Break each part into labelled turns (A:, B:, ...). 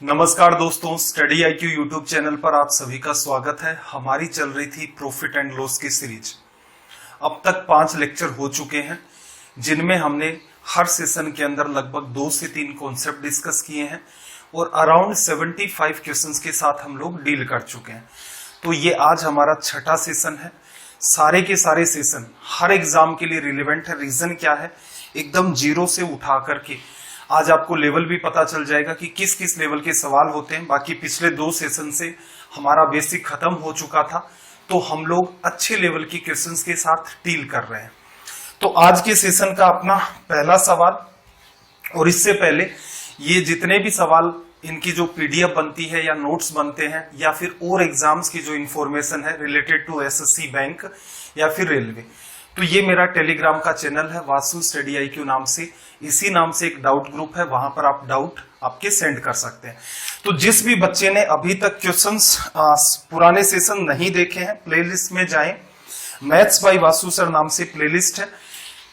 A: नमस्कार दोस्तों, study IQ YouTube channel पर आप सभी का स्वागत है। हमारी चल रही थी प्रॉफिट एंड लॉस की सीरीज। अब तक 5 लेक्चर हो चुके हैं, जिनमें हमने हर सेशन के अंदर लगभग 2 से 3 कॉन्सेप्ट डिस्कस किए हैं और अराउंड 75 क्वेश्चंस के साथ हम लोग डील कर चुके हैं। तो ये आज हमारा 6ठा सेशन है। सारे के सारे सेशन हर एग्जाम के लिए रिलेवेंट है। रीजन क्या है, एकदम जीरो से उठा करके आज आपको लेवल भी पता चल जाएगा कि किस किस लेवल के सवाल होते हैं। बाकी पिछले 2 सेशन से हमारा बेसिक खत्म हो चुका था, तो हम लोग अच्छे लेवल की क्वेश्चंस के साथ डील कर रहे हैं। तो आज के सेशन का अपना पहला सवाल, और इससे पहले ये जितने भी सवाल इनकी जो पीडीएफ बनती है या नोट्स बनते हैं या फिर और एग्जाम्स की जो इंफॉर्मेशन है रिलेटेड टू एसएससी बैंक या फिर रेलवे, तो ये मेरा टेलीग्राम का चैनल है वासु स्टडी आईक्यू नाम से। इसी नाम से एक डाउट ग्रुप है, वहां पर आप डाउट आपके सेंड कर सकते हैं। तो जिस भी बच्चे ने अभी तक क्वेश्चंस पुराने सेशन नहीं देखे हैं, प्लेलिस्ट में जाएं। मैथ्स बाय वासु सर नाम से प्लेलिस्ट है,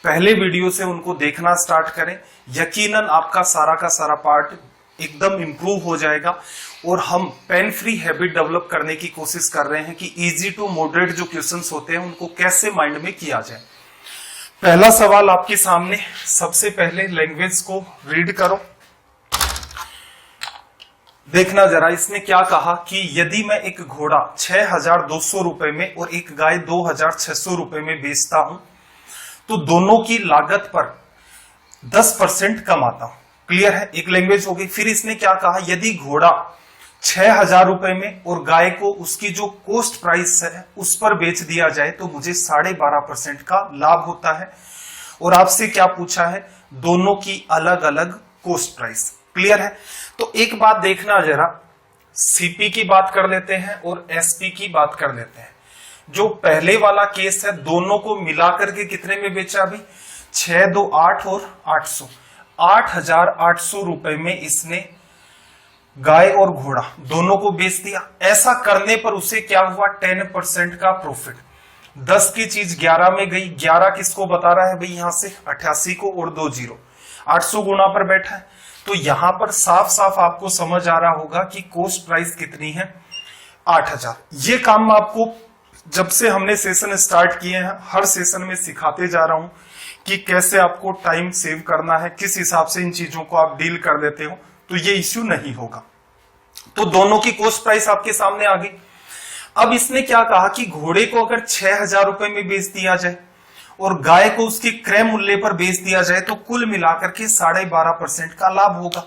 A: पहले वीडियो से उनको देखना स्टार्ट करें। यकीनन आपका सारा का सारा पार्ट एकदम इंप्रूव हो जाएगा। और हम पेन फ्री हैबिट डेवलप करने की कोशिश कर रहे हैं कि इजी टू मॉडरेट जो क्वेश्चंस होते हैं उनको कैसे माइंड में किया जाए। पहला सवाल आपके सामने, सबसे पहले लैंग्वेज को रीड करो। देखना जरा, इसने क्या कहा कि यदि मैं एक घोड़ा 6,200 रुपए में और एक गाय 2,600 रुपए में बेचता हूं तो दोनों की लागत पर 10% कमाता हूं। क्लियर है, एक लैंग्वेज हो गई। फिर इसने क्या कहा, यदि घोड़ा 6,000 रुपए में और गाय को उसकी जो कॉस्ट प्राइस है उस पर बेच दिया जाए तो मुझे 12.5% का लाभ होता है। और आपसे क्या पूछा है, दोनों की अलग अलग कॉस्ट प्राइस। क्लियर है, तो एक बात देखना जरा, सीपी की बात कर लेते हैं और एसपी की बात कर लेते हैं। जो पहले वाला केस है, दोनों को मिलाकर के कितने में बेचा अभी, 6, 2, 8 और 800, 8,800 रुपए में इसने गाय और घोड़ा दोनों को बेच दिया। ऐसा करने पर उसे क्या हुआ, 10% का प्रॉफिट। 10 की चीज 11 में गई। 11 किसको बता रहा है भाई, यहां से 88 को और 2 जीरो, 800 गुना पर बैठा है। तो यहां पर साफ साफ आपको समझ आ रहा होगा कि कॉस्ट प्राइस कितनी है, 8,000। ये काम आपको जब से हमने सेशन स्टार्ट किए हैं हर सेशन में सिखाते जा रहा हूं कि कैसे आपको टाइम सेव करना है, किस हिसाब से इन चीजों को आप डील कर देते हो, तो ये इश्यू नहीं होगा। तो दोनों की कॉस्ट प्राइस आपके सामने आ गई। अब इसने क्या कहा कि घोड़े को अगर 6,000 रुपए में बेच दिया जाए और गाय को उसके क्रय मूल्य पर बेच दिया जाए तो कुल मिलाकर के 12.5% का लाभ होगा।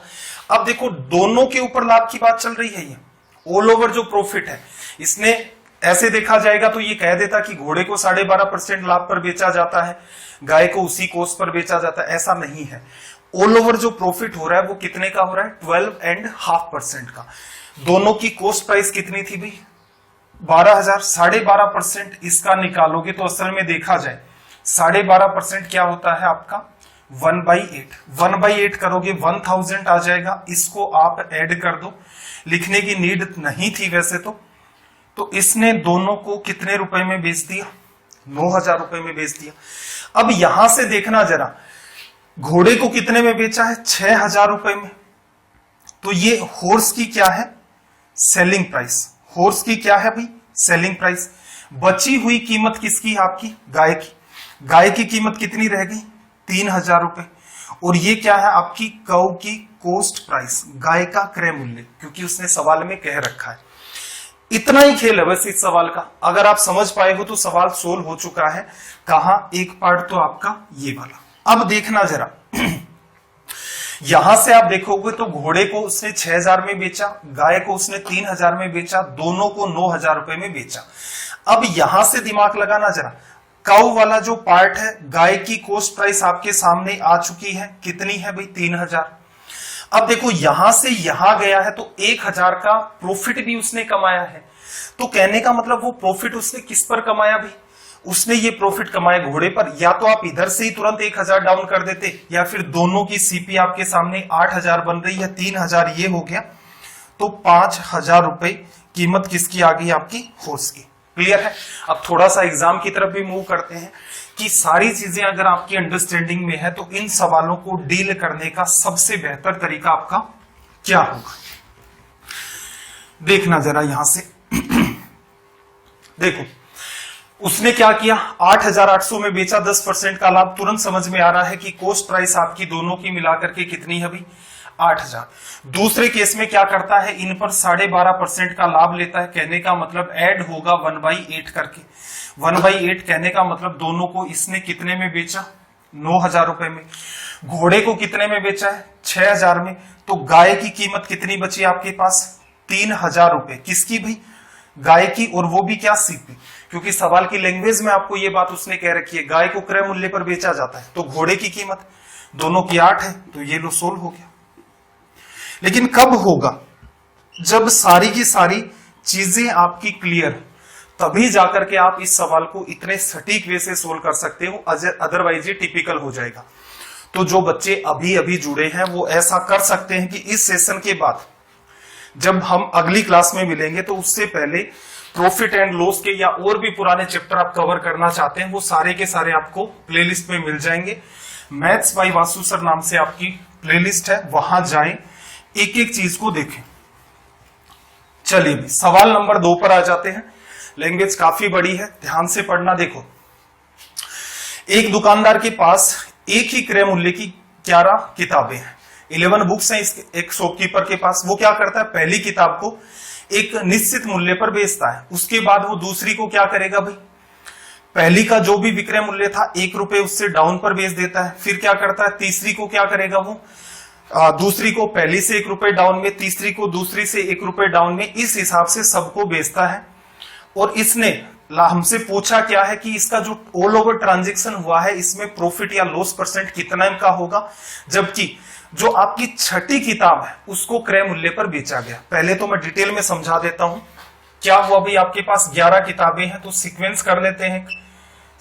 A: अब देखो, दोनों के ऊपर लाभ की बात चल रही है। ये ऑल ओवर जो प्रॉफिट है, इसने ऐसे देखा जाएगा तो ये कह देता कि घोड़े को 12.5% लाभ पर बेचा जाता है, गाय को उसी कॉस्ट पर बेचा जाता है। ऐसा नहीं है। ऑल ओवर जो प्रॉफिट हो रहा है वो कितने का हो रहा है, 12.5% का। दोनों की कॉस्ट प्राइस कितनी थी भाई, 12,000। 12.5% इसका निकालोगे तो असल में देखा जाए 12.5% क्या होता है आपका, 1/8। 1/8 करोगे 1,000 आ जाएगा। इसको आप ऐड कर दो, लिखने की नीड नहीं थी वैसे तो इसने दोनों को कितने रुपए में बेच दिया, 9,000 रुपए में बेच दिया। अब यहां से देखना जरा, घोड़े को कितने में बेचा है, 6,000 रुपए में। तो ये हॉर्स की क्या है, सेलिंग प्राइस। हॉर्स की क्या है भाई, सेलिंग प्राइस। बची हुई कीमत किसकी है, आपकी गाय की। गाय की कीमत कितनी रह गई, 3,000 रुपए। और ये क्या है, आपकी कौ की कॉस्ट प्राइस, गाय का क्रय मूल्य, क्योंकि उसने सवाल में कह रखा है। इतना ही खेल है बस इस सवाल का। अगर आप समझ पाए हो तो सवाल सोल्व हो चुका है। कहा, एक पार्ट तो आपका ये वाला। अब देखना जरा, यहां से आप देखोगे तो घोड़े को उसने 6,000 में बेचा, गाय को उसने 3,000 में बेचा, दोनों को 9,000 रुपए में बेचा। अब यहां से दिमाग लगाना जरा, काऊ वाला जो पार्ट है, गाय की कॉस्ट प्राइस आपके सामने आ चुकी है, कितनी है भाई, 3,000। अब देखो, यहां से यहां गया है तो 1,000 का प्रॉफिट भी उसने कमाया है। तो कहने का मतलब वो प्रॉफिट उसने किस पर कमाया भाई, उसने ये प्रॉफिट कमाया घोड़े पर। या तो आप इधर से ही तुरंत 1,000 डाउन कर देते, या फिर दोनों की सीपी आपके सामने 8,000 बन रही है, 3,000 ये हो गया, तो 5,000 रुपए कीमत किसकी आ गई, आपकी हॉर्स की। क्लियर है। अब थोड़ा सा एग्जाम की तरफ भी मूव करते हैं कि सारी चीजें अगर आपकी अंडरस्टैंडिंग में है तो इन सवालों को डील करने का सबसे बेहतर तरीका आपका क्या होगा। देखना जरा यहां से देखो उसने क्या किया, 8,800 में बेचा, 10% का लाभ। तुरंत समझ में आ रहा है कि कॉस्ट प्राइस आपकी दोनों की मिलाकर के कितनी है भाई, 8,000। दूसरे केस में क्या करता है, इन पर 12.5% का लाभ लेता है। कहने का मतलब ऐड होगा 1/8 करके। 1/8 कहने का मतलब दोनों को इसने कितने में बेचा, 9,000 रुपए में। घोड़े को कितने में बेचा है, 6,000 में। तो गाय की कीमत कितनी बची आपके पास, 3,000 रुपए। किसकी भाई, गाय की, और वो भी क्या, सीपी। क्योंकि सवाल की लैंग्वेज में आपको ये बात उसने कह रखी है, गाय को क्रय मूल्य पर बेचा जाता है। तो घोड़े की कीमत दोनों की 8 है, तो ये लो 16 हो गया। लेकिन कब होगा, जब सारी की सारी चीजें आपकी क्लियर, तभी जाकर के आप इस सवाल को इतने सटीक वे से सोल्व कर सकते हो, अदरवाइज ये टिपिकल हो जाएगा। तो जो बच्चे अभी अभी जुड़े हैं वो ऐसा कर सकते हैं कि इस सेशन के बाद जब हम अगली क्लास में मिलेंगे तो उससे पहले प्रॉफिट एंड लॉस के या और भी पुराने चैप्टर आप कवर करना चाहते हैं, वो सारे के सारे आपको प्लेलिस्ट में मिल जाएंगे। मैथ्स बाय वासु सर नाम से आपकी प्लेलिस्ट है, वहां जाएं, एक एक चीज को देखें। चलिए भी सवाल नंबर 2 पर आ जाते हैं। लैंग्वेज काफी बड़ी है, ध्यान से पढ़ना। देखो, एक दुकानदार के पास एक ही क्रय मूल्य की 11 किताबें हैं, 11 बुक्स हैं एक शॉपकीपर के पास। वो क्या करता है, पहली किताब को एक निश्चित मूल्य पर बेचता है। उसके बाद वो दूसरी को क्या करेगा भाई, पहली का जो भी विक्रय मूल्य था 1 रुपए उससे डाउन पर बेच देता है। फिर क्या करता है, तीसरी को क्या करेगा वो, दूसरी को पहली से 1 रुपए डाउन में, तीसरी को दूसरी से 1 रुपए डाउन में, इस हिसाब से सबको बेचता है। और इसने हमसे पूछा क्या है कि इसका जो ऑल ओवर ट्रांजेक्शन हुआ है इसमें प्रॉफिट या लॉस परसेंट कितना का होगा। जबकि जो आपकी छठी किताब है उसको क्रय मूल्य पर बेचा गया। पहले तो मैं डिटेल में समझा देता हूं क्या हुआ भाई। आपके पास 11 किताबें हैं, तो सीक्वेंस कर लेते हैं,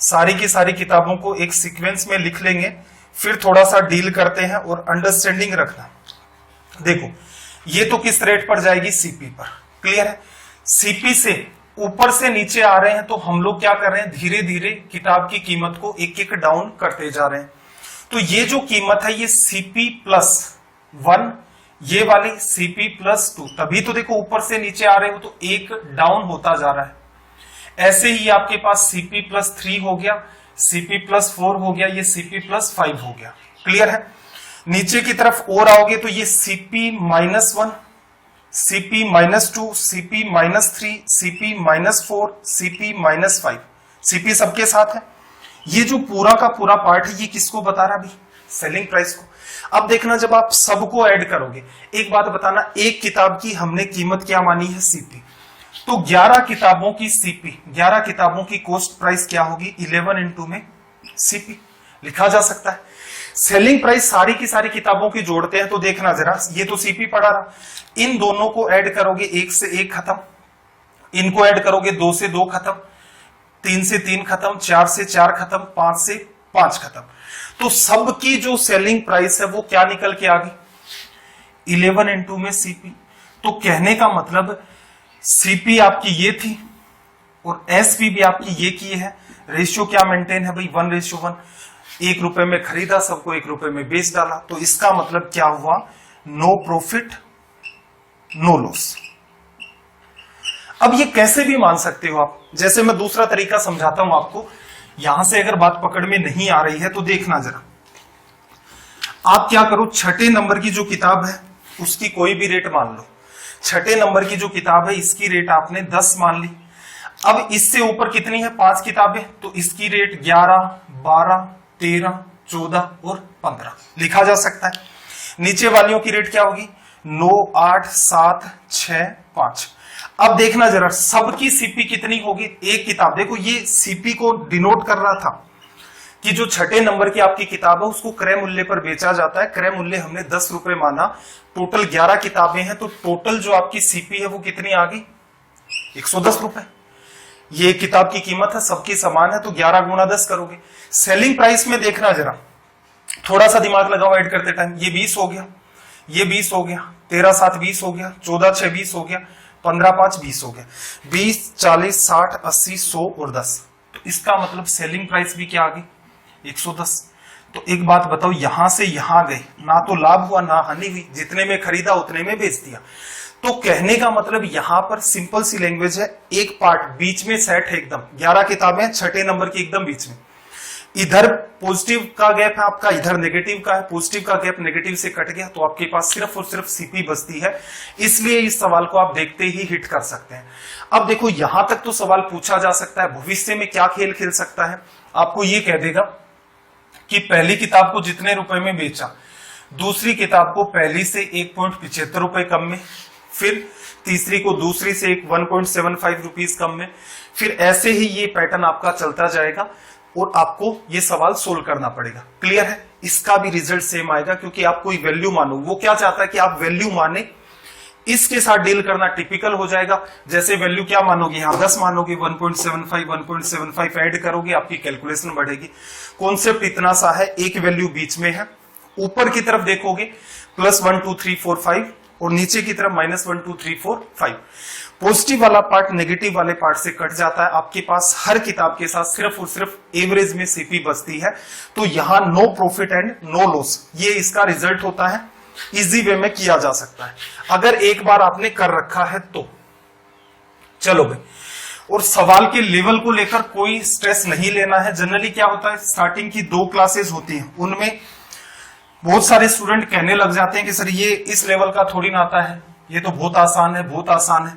A: सारी की सारी किताबों को एक सीक्वेंस में लिख लेंगे, फिर थोड़ा सा डील करते हैं और अंडरस्टैंडिंग रखना। देखो, ये तो किस रेट पर जाएगी, सीपी पर, क्लियर है। सीपी से ऊपर से नीचे आ रहे हैं, तो हम लोग क्या कर रहे हैं, धीरे धीरे किताब की कीमत को एक एक डाउन करते जा रहे हैं। तो ये जो कीमत है ये CP+1, ये वाली CP+2, तभी तो देखो ऊपर से नीचे आ रहे हो तो एक डाउन होता जा रहा है। ऐसे ही आपके पास CP+3 हो गया, CP+4 हो गया, ये CP+5 हो गया, क्लियर है। नीचे की तरफ और आओगे तो ये CP-1, CP-2, CP-3, CP-4, CP-5, CP सबके साथ है। ये जो पूरा का पूरा पार्ट है ये किसको बता रहा भी, सेलिंग प्राइस को। अब देखना, जब आप सबको ऐड करोगे, एक बात बताना, एक किताब की हमने कीमत क्या मानी है, CP। तो 11 किताबों की CP, 11 किताबों की कॉस्ट प्राइस क्या होगी, 11 इंटू में CP लिखा जा सकता है। सेलिंग प्राइस सारी की सारी किताबों की जोड़ते हैं, तो देखना जरा, ये तो CP पड़ा रहा, इन दोनों को ऐड करोगे 1 से 1 खत्म, इनको ऐड करोगे 2 से 2 खत्म, 3 से 3 खत्म, 4 से 4 खत्म, 5 से 5 खत्म। तो सबकी जो सेलिंग प्राइस है वो क्या निकल के आ गई, 11 इंटू में CP। तो कहने का मतलब CP आपकी ये थी और SP भी आपकी ये की है। रेशियो क्या मेंटेन है भाई, 1:1। 1 रुपए में खरीदा, सबको 1 रुपए में बेच डाला। तो इसका मतलब क्या हुआ, नो प्रॉफिट नो लॉस। अब ये कैसे भी मान सकते हो आप, जैसे मैं दूसरा तरीका समझाता हूं आपको। यहां से अगर बात पकड़ में नहीं आ रही है तो देखना जरा, आप क्या करो, छठे नंबर की जो किताब है उसकी कोई भी रेट मान लो। छठे नंबर की जो किताब है इसकी रेट आपने 10 मान ली। अब इससे ऊपर कितनी है, 5 किताबें, तो इसकी रेट 11, 12, 13, 14 और 15 लिखा जा सकता है। नीचे वालियों की रेट क्या होगी, 9, 8, 7, 6, 5। अब देखना जरा, सबकी CP कितनी होगी, एक किताब। देखो ये CP को डिनोट कर रहा था कि जो छठे नंबर की आपकी किताब है उसको क्रय मूल्य पर बेचा जाता है। क्रय मूल्य हमने 10 रुपए माना, टोटल 11 किताबें हैं, तो टोटल जो आपकी CP है वो कितनी आ गई, 110 रुपए। ये किताब की कीमत है, सबकी समान है, तो 11 गुणा 10 करोगे। सेलिंग प्राइस में देखना जरा, थोड़ा सा दिमाग लगाओ ऐड करते टाइम। ये 20 हो गया, ये 20 हो गया, 13, 7, 20 हो गया, 14, 6, 20 हो गया, 15, 5, 20 हो गया, 20, 40, 60, 80, 100 और 10। तो इसका मतलब सेलिंग प्राइस भी क्या आ गई, 110। तो एक बात बताओ, यहां से यहां गए, ना तो लाभ हुआ ना हानि हुई, जितने में खरीदा उतने में बेच दिया। तो कहने का मतलब यहां पर सिंपल सी लैंग्वेज है, एक पार्ट बीच में सेट है एकदम, 11 किताबें छठे नंबर की एकदम बीच में, इधर पॉजिटिव का गैप है आपका, इधर नेगेटिव का है, पॉजिटिव का गैप नेगेटिव से कट गया, तो आपके पास सिर्फ और सिर्फ सीपी बचती है। इसलिए इस सवाल को आप देखते ही हिट कर सकते हैं। अब देखो यहां तक तो सवाल पूछा जा सकता है, भविष्य में क्या खेल खेल सकता है, आपको ये कह देगा कि पहली किताब को जितने रुपए में बेचा, दूसरी किताब को पहली से 1.75 रुपए कम में, फिर तीसरी को दूसरी से 1.75 रुपीज कम में, फिर ऐसे ही ये पैटर्न आपका चलता जाएगा और आपको ये सवाल सोल्व करना पड़ेगा। क्लियर है? इसका भी रिजल्ट सेम आएगा, क्योंकि आप कोई वैल्यू मानो, वो क्या चाहता है कि आप वैल्यू माने, इसके साथ डील करना टिपिकल हो जाएगा। जैसे वैल्यू क्या मानोगे, यहां 10 मानोगे, 1.75 ऐड करोगे, आपकी कैलकुलेशन बढ़ेगी। कॉन्सेप्ट इतना सा है, एक वैल्यू बीच में है, ऊपर की तरफ देखोगे +1 2 3 4 5 और नीचे की तरफ -1 2 3 4 5। पॉजिटिव वाला पार्ट नेगेटिव वाले पार्ट से कट जाता है, आपके पास हर किताब के साथ सिर्फ और सिर्फ एवरेज में सीपी बचती है। तो यहां no profit and no loss, ये इसका रिजल्ट होता है। इजी वे में किया जा सकता है अगर एक बार आपने कर रखा है तो। चलो भाई, और सवाल के लेवल को लेकर कोई स्ट्रेस नहीं लेना है। जनरली क्या होता है, स्टार्टिंग की 2 क्लासेस होती हैं, उनमें बहुत सारे स्टूडेंट कहने लग जाते हैं कि सर ये इस लेवल का थोड़ी ना आता है, ये तो बहुत आसान है, बहुत आसान है।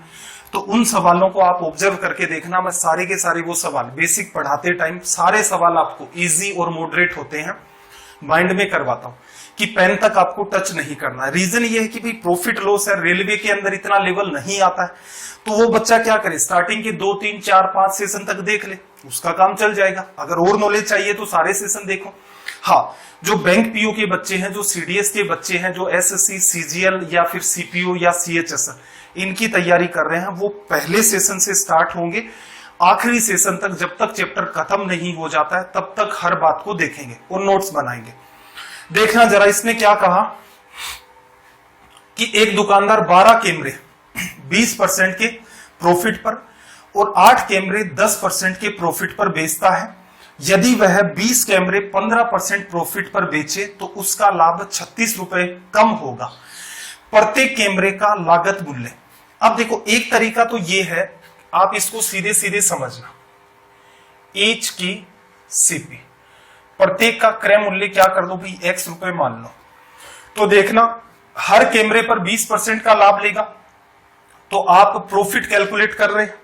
A: तो उन सवालों को आप ऑब्जर्व करके देखना। मैं सारे के सारे वो सवाल बेसिक पढ़ाते टाइम सारे सवाल आपको इजी और मॉडरेट होते हैं माइंड में करवाता हूं कि पेन तक आपको टच नहीं करना है। रीजन ये है कि भाई प्रॉफिट लॉस है, रेलवे के अंदर इतना लेवल नहीं आता है, तो वो बच्चा क्या करे, स्टार्टिंग के 2 3 4 5 सेशन तक देख ले, उसका काम चल जाएगा। अगर और नॉलेज चाहिए तो सारे सेशन देखो। हाँ, जो बैंक पीओ के बच्चे हैं, जो सीडीएस के बच्चे हैं, जो एसएससी सीजीएल या फिर सीपीओ या सीएचएस इनकी तैयारी कर रहे हैं, वो पहले सेशन से स्टार्ट होंगे आखिरी सेशन तक। जब तक चैप्टर खत्म नहीं हो जाता है तब तक हर बात को देखेंगे और नोट्स बनाएंगे। देखना जरा, इसने क्या कहा कि एक दुकानदार 12 कैमरे 20% के प्रॉफिट पर और 8 कैमरे 10% के प्रॉफिट पर बेचता है। यदि वह 20 कैमरे 15% प्रॉफिट पर बेचे तो उसका लाभ 36 रुपए कम होगा प्रत्येक कैमरे का लागत मूल्य। अब देखो, एक तरीका तो ये है, आप इसको सीधे सीधे समझना, ईच की सीपी, प्रत्येक का क्रय मूल्य क्या कर दो भाई, X रुपए मान लो। तो देखना, हर कैमरे पर 20% का लाभ लेगा, तो आप प्रॉफिट कैलकुलेट कर रहे हैं।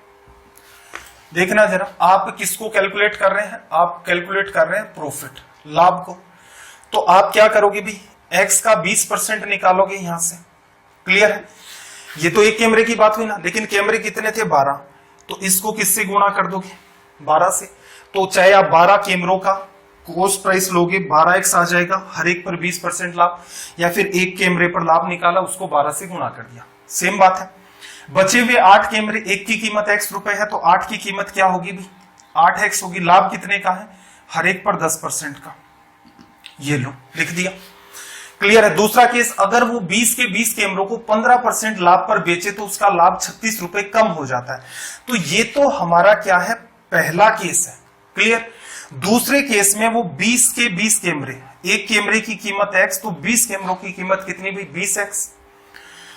A: देखना जरा, आप किसको कैलकुलेट कर रहे हैं, आप कैलकुलेट कर रहे हैं प्रॉफिट, लाभ को। तो आप क्या करोगे भाई, X का 20% निकालोगे यहां से। क्लियर है? ये तो एक कैमरे की बात हुई ना, लेकिन कैमरे कितने थे, 12, तो इसको किससे गुणा कर दोगे, 12 से। तो चाहे आप 12 कैमरों का कॉस्ट प्राइस लोगे, 12x आ जाएगा, हर एक पर 20% लाभ, या फिर एक कैमरे पर लाभ निकाला, उसको 12 से गुणा कर दिया, सेम बात है। बचे हुए 8 कैमरे, एक की कीमत X रुपए है, तो 8 की कीमत क्या होगी भी, 8x होगी। लाभ कितने का है, हर एक पर 10% का, ये लो लिख दिया। क्लियर है? दूसरा केस, अगर वो 20 के 20 कैमरों को 15% लाभ पर बेचे तो उसका लाभ 36 रुपए कम हो जाता है। तो ये तो हमारा क्या है, पहला केस है। क्लियर? दूसरे केस में वो 20 के 20 कैमरे, एक कैमरे की कीमत X, तो 20 कैमरों की कीमत कितनी भी, 20x।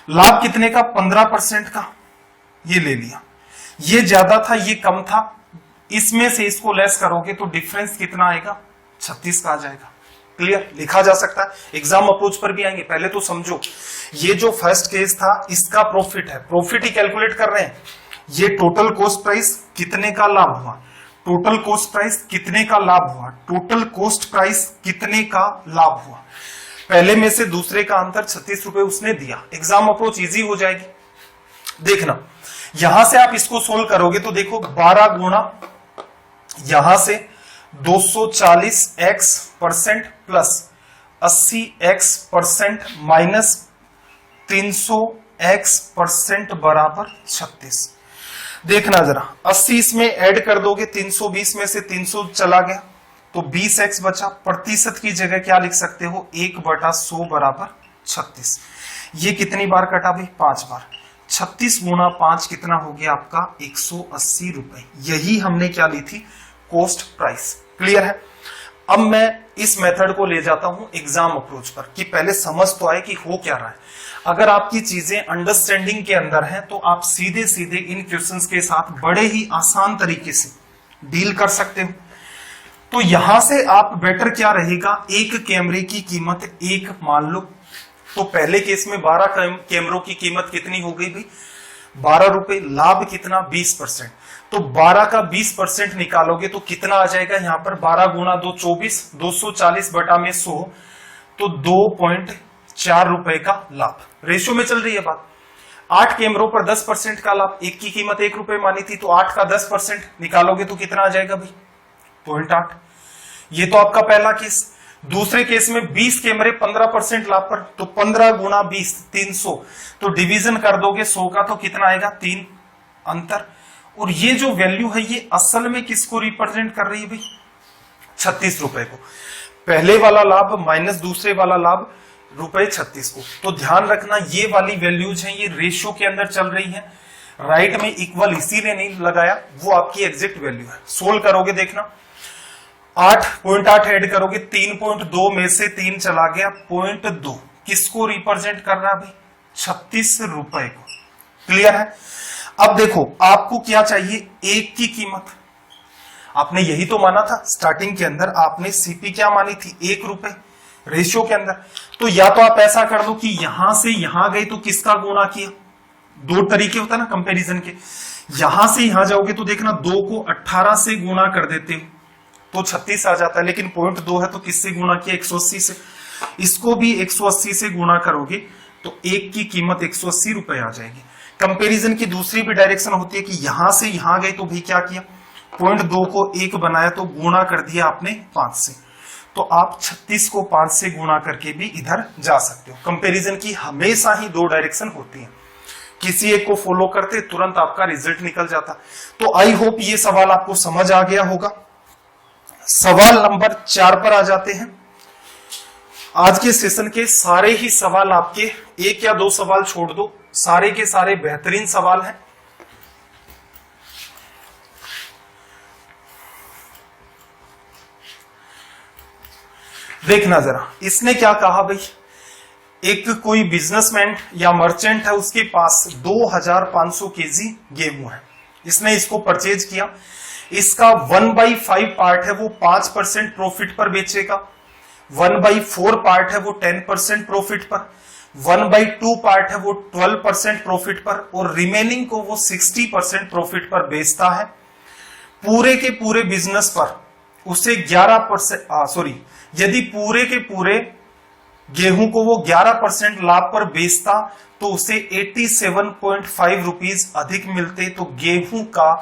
A: लाभ कितने का, 15% का, ये ले लिया। ये ज्यादा था, ये कम था, इसमें से इसको लेस करोगे तो डिफरेंस कितना आएगा, 36 का आ जाएगा। क्लियर? लिखा जा सकता है, एग्जाम अप्रोच पर भी आएंगे। पहले तो समझो, ये जो फर्स्ट केस था इसका प्रॉफिट है, प्रॉफिट ही कैलकुलेट कर रहे हैं। ये टोटल कॉस्ट प्राइस कितने का लाभ हुआ, टोटल कॉस्ट प्राइस कितने का लाभ हुआ, टोटल कॉस्ट प्राइस कितने का लाभ हुआ। पहले में से दूसरे का अंतर 36 रुपए उसने दिया। एग्जाम अप्रोच इजी हो जाएगी। देखना, यहां से आप इसको सोल्व करोगे तो देखो, 12 गुणा यहां से 240x% plus 80x% minus 300x% बराबर 36। देखना जरा, 80 इसमें ऐड कर दोगे, 320 में से 300 चला गया तो 20x बचा। प्रतिशत की जगह क्या लिख सकते हो, 1/100 बराबर 36। ये कितनी बार कटा भाई, 5 बार। 36 गुणा 5 कितना हो गया आपका, 180 रुपए। यही हमने क्या ली थी, कॉस्ट प्राइस। क्लियर है? अब मैं इस मेथड को ले जाता हूं एग्जाम अप्रोच पर कि पहले समझ तो आए कि हो क्या रहा है। अगर आपकी चीजें अंडरस्टैंडिंग के अंदर हैं तो आप सीधे सीधे इन क्वेश्चंस के साथ बड़े ही आसान तरीके से डील कर सकते हो। तो यहां से आप बेटर क्या रहेगा, एक कैमरे की कीमत एक मान लो। तो पहले केस में 12 कैमरों की कीमत कितनी हो गई भाई, 12 रुपए। लाभ कितना, 20%। तो 12 का 20% निकालोगे तो कितना आ जाएगा यहाँ पर, 12 गुना 2 24, 240 बटा में 100, तो 2.4 रुपए का लाभ। रेशियो में चल रही है बात। 8 कैमरों पर 10% का लाभ, एक की कीमत 1 रुपए मानी थी, तो 8 का 10% निकालोगे तो कितना आ जाएगा भाई, 0.8। ये तो आपका पहला केस। दूसरे केस में 20 कैमरे 15% लाभ पर, तो 15 गुना 20 300, तो डिवीजन कर दोगे 100 का तो कितना आएगा, 3 अंतर। और ये जो वैल्यू है ये असल में किसको रिप्रेजेंट कर रही है भाई, 36 रुपए को। पहले वाला लाभ माइनस दूसरे वाला लाभ रुपए 36 को। तो ध्यान रखना ये वाली वैल्यूज हैं, ये रेशियो के अंदर चल रही है। राइट में इक्वल इसीलिए नहीं लगाया, वो आपकी एग्जैक्ट वैल्यू है। सोल्व करोगे देखना, 8.8 ऐड करोगे, 3.2 में से 3 चला गया, 0.2 किसको रिप्रेजेंट कर रहा है भाई, 36 रुपए को। क्लियर है। अब देखो आपको क्या चाहिए, एक की कीमत। आपने यही तो माना था स्टार्टिंग के अंदर, आपने सीपी क्या मानी थी, 1 रुपए रेशियो के अंदर। तो या तो आप ऐसा कर लो कि यहां से यहां गए तो किसका गुणा किया, 2 तरीके होता है ना कंपैरिजन के। यहां से यहां जाओगे तो देखना 2 को 18 से गुणा कर देते हो तो 36 आ जाता है, लेकिन 0.2 है तो किससे गुणा किया, 180 से। इसको भी 180 से गुणा करोगे तो एक की कीमत 180 रुपए आ जाएगी। कंपैरिजन की दूसरी भी डायरेक्शन होती है कि यहां से यहां गए तो भी क्या किया, 0.2 को 1 बनाया तो गुणा कर दिया आपने 5 से। तो आप 36 को 5 से गुणा करके भी इधर जा सकते हो। कंपैरिजन की हमेशा ही 2 डायरेक्शन होती है, किसी एक को फॉलो करते तुरंत आपका रिजल्ट निकल जाता। तो आई होप ये सवाल आपको समझ आ गया होगा। सवाल नंबर 4 पर आ जाते हैं। आज के सेशन के सारे ही सवाल आपके, एक या 2 सवाल छोड़ दो, सारे के सारे बेहतरीन सवाल हैं। देखना जरा, इसने क्या कहा भाई, एक कोई बिजनेसमैन या मर्चेंट है, उसके पास 2500 केजी गेहूं है। इसने इसको परचेज किया। इसका 1/5 पार्ट है वो 5% प्रॉफिट पर बेचेगा, 1/4 पार्ट है वो 10% प्रॉफिट पर, 1/2 पार्ट है वो 12% प्रॉफिट पर, और रिमेनिंग को वो 60% प्रॉफिट पर बेचता है। पूरे के पूरे बिजनेस पर उसे 11%, यदि पूरे के पूरे गेहूं को वो 11% लाभ पर बेचता तो उसे 87.5 रुपीज अधिक मिलते। तो गेहूं का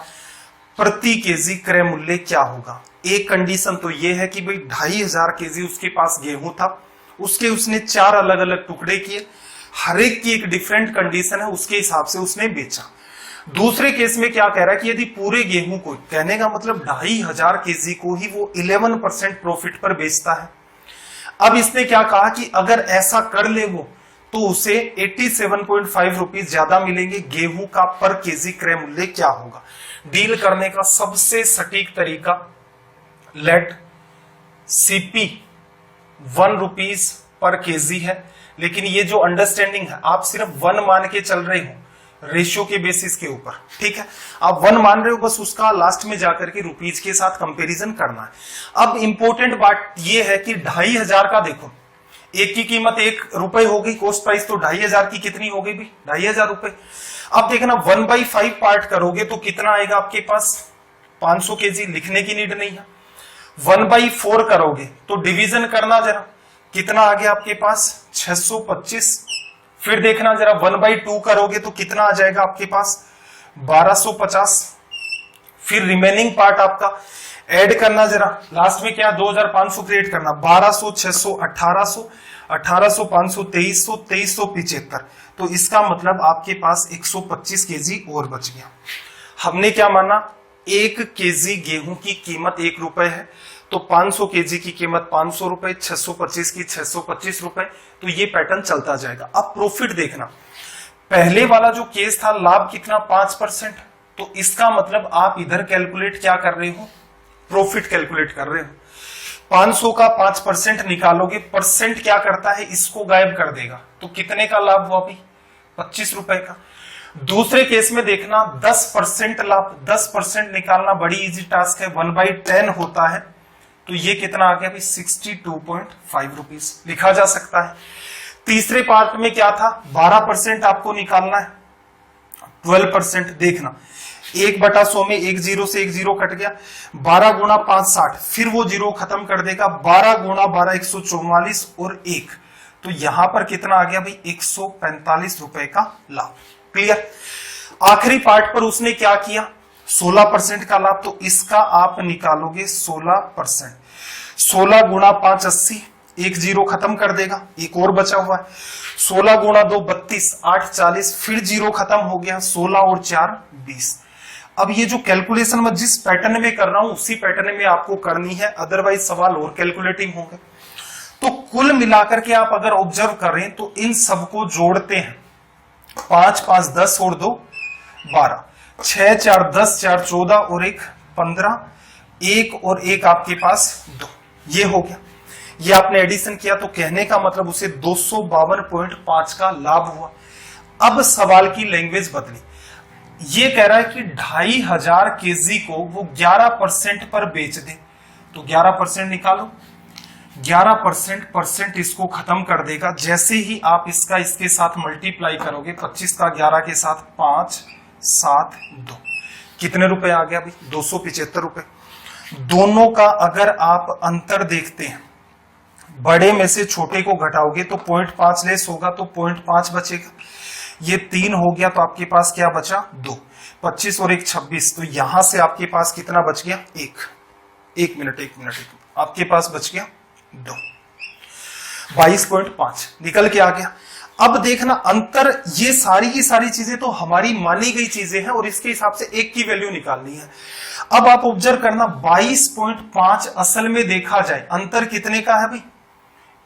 A: प्रति केजी क्रय मूल्य क्या होगा। एक कंडीशन तो ये है कि भाई 2500 केजी उसके पास गेहूं था, उसके उसने 4 अलग अलग टुकड़े किए, हर एक की एक डिफरेंट कंडीशन है, उसके हिसाब से उसने बेचा। दूसरे केस में क्या कह रहा है कि यदि पूरे गेहूं को, कहने का मतलब 2500 केजी को ही वो 11% प्रॉफिट पर बेचता है। अब इसने क्या कहा कि अगर ऐसा कर ले वो तो उसे 87.5 रुपीज ज्यादा मिलेंगे। गेहूं का पर केजी क्रय मूल्य क्या होगा। डील करने का सबसे सटीक तरीका, let CP 1 rupees per kg है, लेकिन ये जो अंडरस्टैंडिंग है आप सिर्फ 1 मान के चल रहे हो रेशियो के बेसिस के ऊपर, ठीक है। आप 1 मान रहे हो, बस उसका लास्ट में जाकर के रुपीज के साथ कंपैरिजन करना है। अब इंपॉर्टेंट बात ये है कि 2500 का देखो, एक की कीमत 1 रुपए हो गई, कॉस्ट प्राइस तो 2500 की कितनी हो गई भी, 2500 रुपए। अब देखना 1/5 पार्ट करोगे तो कितना आएगा आपके पास, 500 केजी, लिखने की नीड नहीं है। 1/4 करोगे तो डिवीजन करना जरा, कितना आ गया आपके पास, 625। फिर देखना जरा 1/2 करोगे तो कितना आ जाएगा आपके पास, 1250। फिर रिमेनिंग पार्ट आपका ऐड करना जरा, लास्ट में क्या 2500 क्रिएट करना, 1200, 600, 1800, 1800, 500, 2300, 2375। तो इसका मतलब आपके पास 125 केजी और बच गया। हमने क्या माना, 1 केजी गेहूं की कीमत 1 रुपए है, तो 500 केजी की कीमत 500 रुपए, 625 की 625 रुपए। तो ये पैटर्न चलता जाएगा। अब प्रॉफिट देखना, पहले वाला जो केस था लाभ कितना, 5%, तो इसका मतलब आप इधर कैलकुलेट क्या कर रहे हो, प्रॉफिट कैलकुलेट कर रहे हो। 500 का 5% निकालोगे, परसेंट क्या करता है, इसको गायब कर देगा। तो कितने का लाभ हुआ भाई, 25 रुपए का। दूसरे केस में देखना 10% लाभ, 10% निकालना बड़ी इजी टास्क है, 1/10 होता है। तो ये कितना आ गया भाई, 62.5 रुपीज लिखा जा सकता है। तीसरे पार्ट में क्या था, 12% आपको निकालना है, 12% देखना 1/100 में 1 जीरो से 1 जीरो कट गया, 12 गुणा 5 60, फिर वो जीरो खत्म कर देगा, 12 गुणा 12 144 और 1, तो यहां पर कितना आ गया भाई, 145 रुपए का लाभ। क्लियर। आखिरी पार्ट पर उसने क्या किया, 16% का लाभ, तो इसका आप निकालोगे 16%, 16 गुणा 5 80, 1 जीरो खत्म कर देगा, एक और बचा हुआ है, 16 गुणा 2 32, 8 40, फिर जीरो खत्म हो गया, 16 और 4 20। अब ये जो कैलकुलेशन मैं जिस पैटर्न में कर रहा हूं उसी पैटर्न में आपको करनी है, अदरवाइज सवाल और कैलकुलेटिंग होंगे। तो कुल मिलाकर के आप अगर ऑब्जर्व करें तो इन सबको जोड़ते हैं, 5 5 10 और 2 12, 6 4 10, 4 14 और 1 15, 1 और 1 आपके पास 2, ये हो गया। ये आपने एडिशन किया तो कहने का मतलब उसे 252.5 का लाभ हुआ। अब सवाल की लैंग्वेज बदली, ये कह रहा है कि 2500 केजी को वो 11% पर बेच दे, तो 11% निकालो, 11% इसको खत्म कर देगा। जैसे ही आप इसका इसके साथ मल्टीप्लाई करोगे, 25 का 11 के साथ 5 7 2, कितने रुपए आ गया भाई, 275 रुपए। दोनों का अगर आप अंतर देखते हैं, बड़े में से छोटे को घटाओगे तो 0.5 लेस होगा, तो 0.5 बचेगा, ये 3 हो गया, तो आपके पास क्या बचा 2, 25 और 1 26, तो यहां से आपके पास कितना बच गया, 1 मिनट, आपके पास बच गया 2, 22.5 निकल के आ गया। अब देखना अंतर, ये सारी की सारी चीजें तो हमारी मानी गई चीजें हैं और इसके हिसाब से एक की वैल्यू निकालनी है। अब आप ऑब्जर्व करना, 22.5 असल में देखा जाए अंतर कितने का है भाई,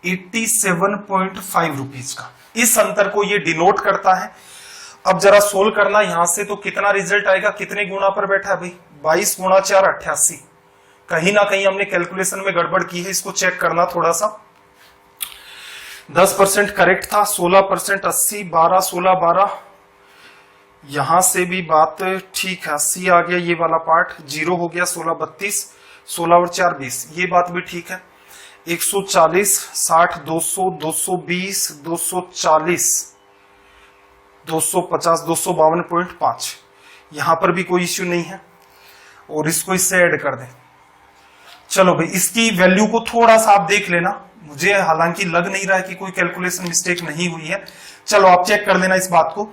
A: 87.5 रुपीज का। इस अंतर को ये डिनोट करता है। अब जरा सोल्व करना यहां से, तो कितना रिजल्ट आएगा, कितने गुना पर बैठा है भाई, 22 गुणा 4 88। कहीं ना कहीं हमने कैलकुलेशन में गड़बड़ की है, इसको चेक करना थोड़ा सा। 10% करेक्ट था, 16% 80, 12 16 12, यहां से भी बात ठीक है, 80 आ गया, ये वाला पार्ट जीरो हो गया, 16 32, 16 और 4 20, ये बात भी ठीक है। 140 60 200 220 240 250 252.5, यहां पर भी कोई इश्यू नहीं है, और इसको इससे ऐड कर दें। चलो भाई, इसकी वैल्यू को थोड़ा सा आप देख लेना, मुझे हालांकि लग नहीं रहा है कि कोई कैलकुलेशन मिस्टेक नहीं हुई है, चलो आप चेक कर लेना इस बात को।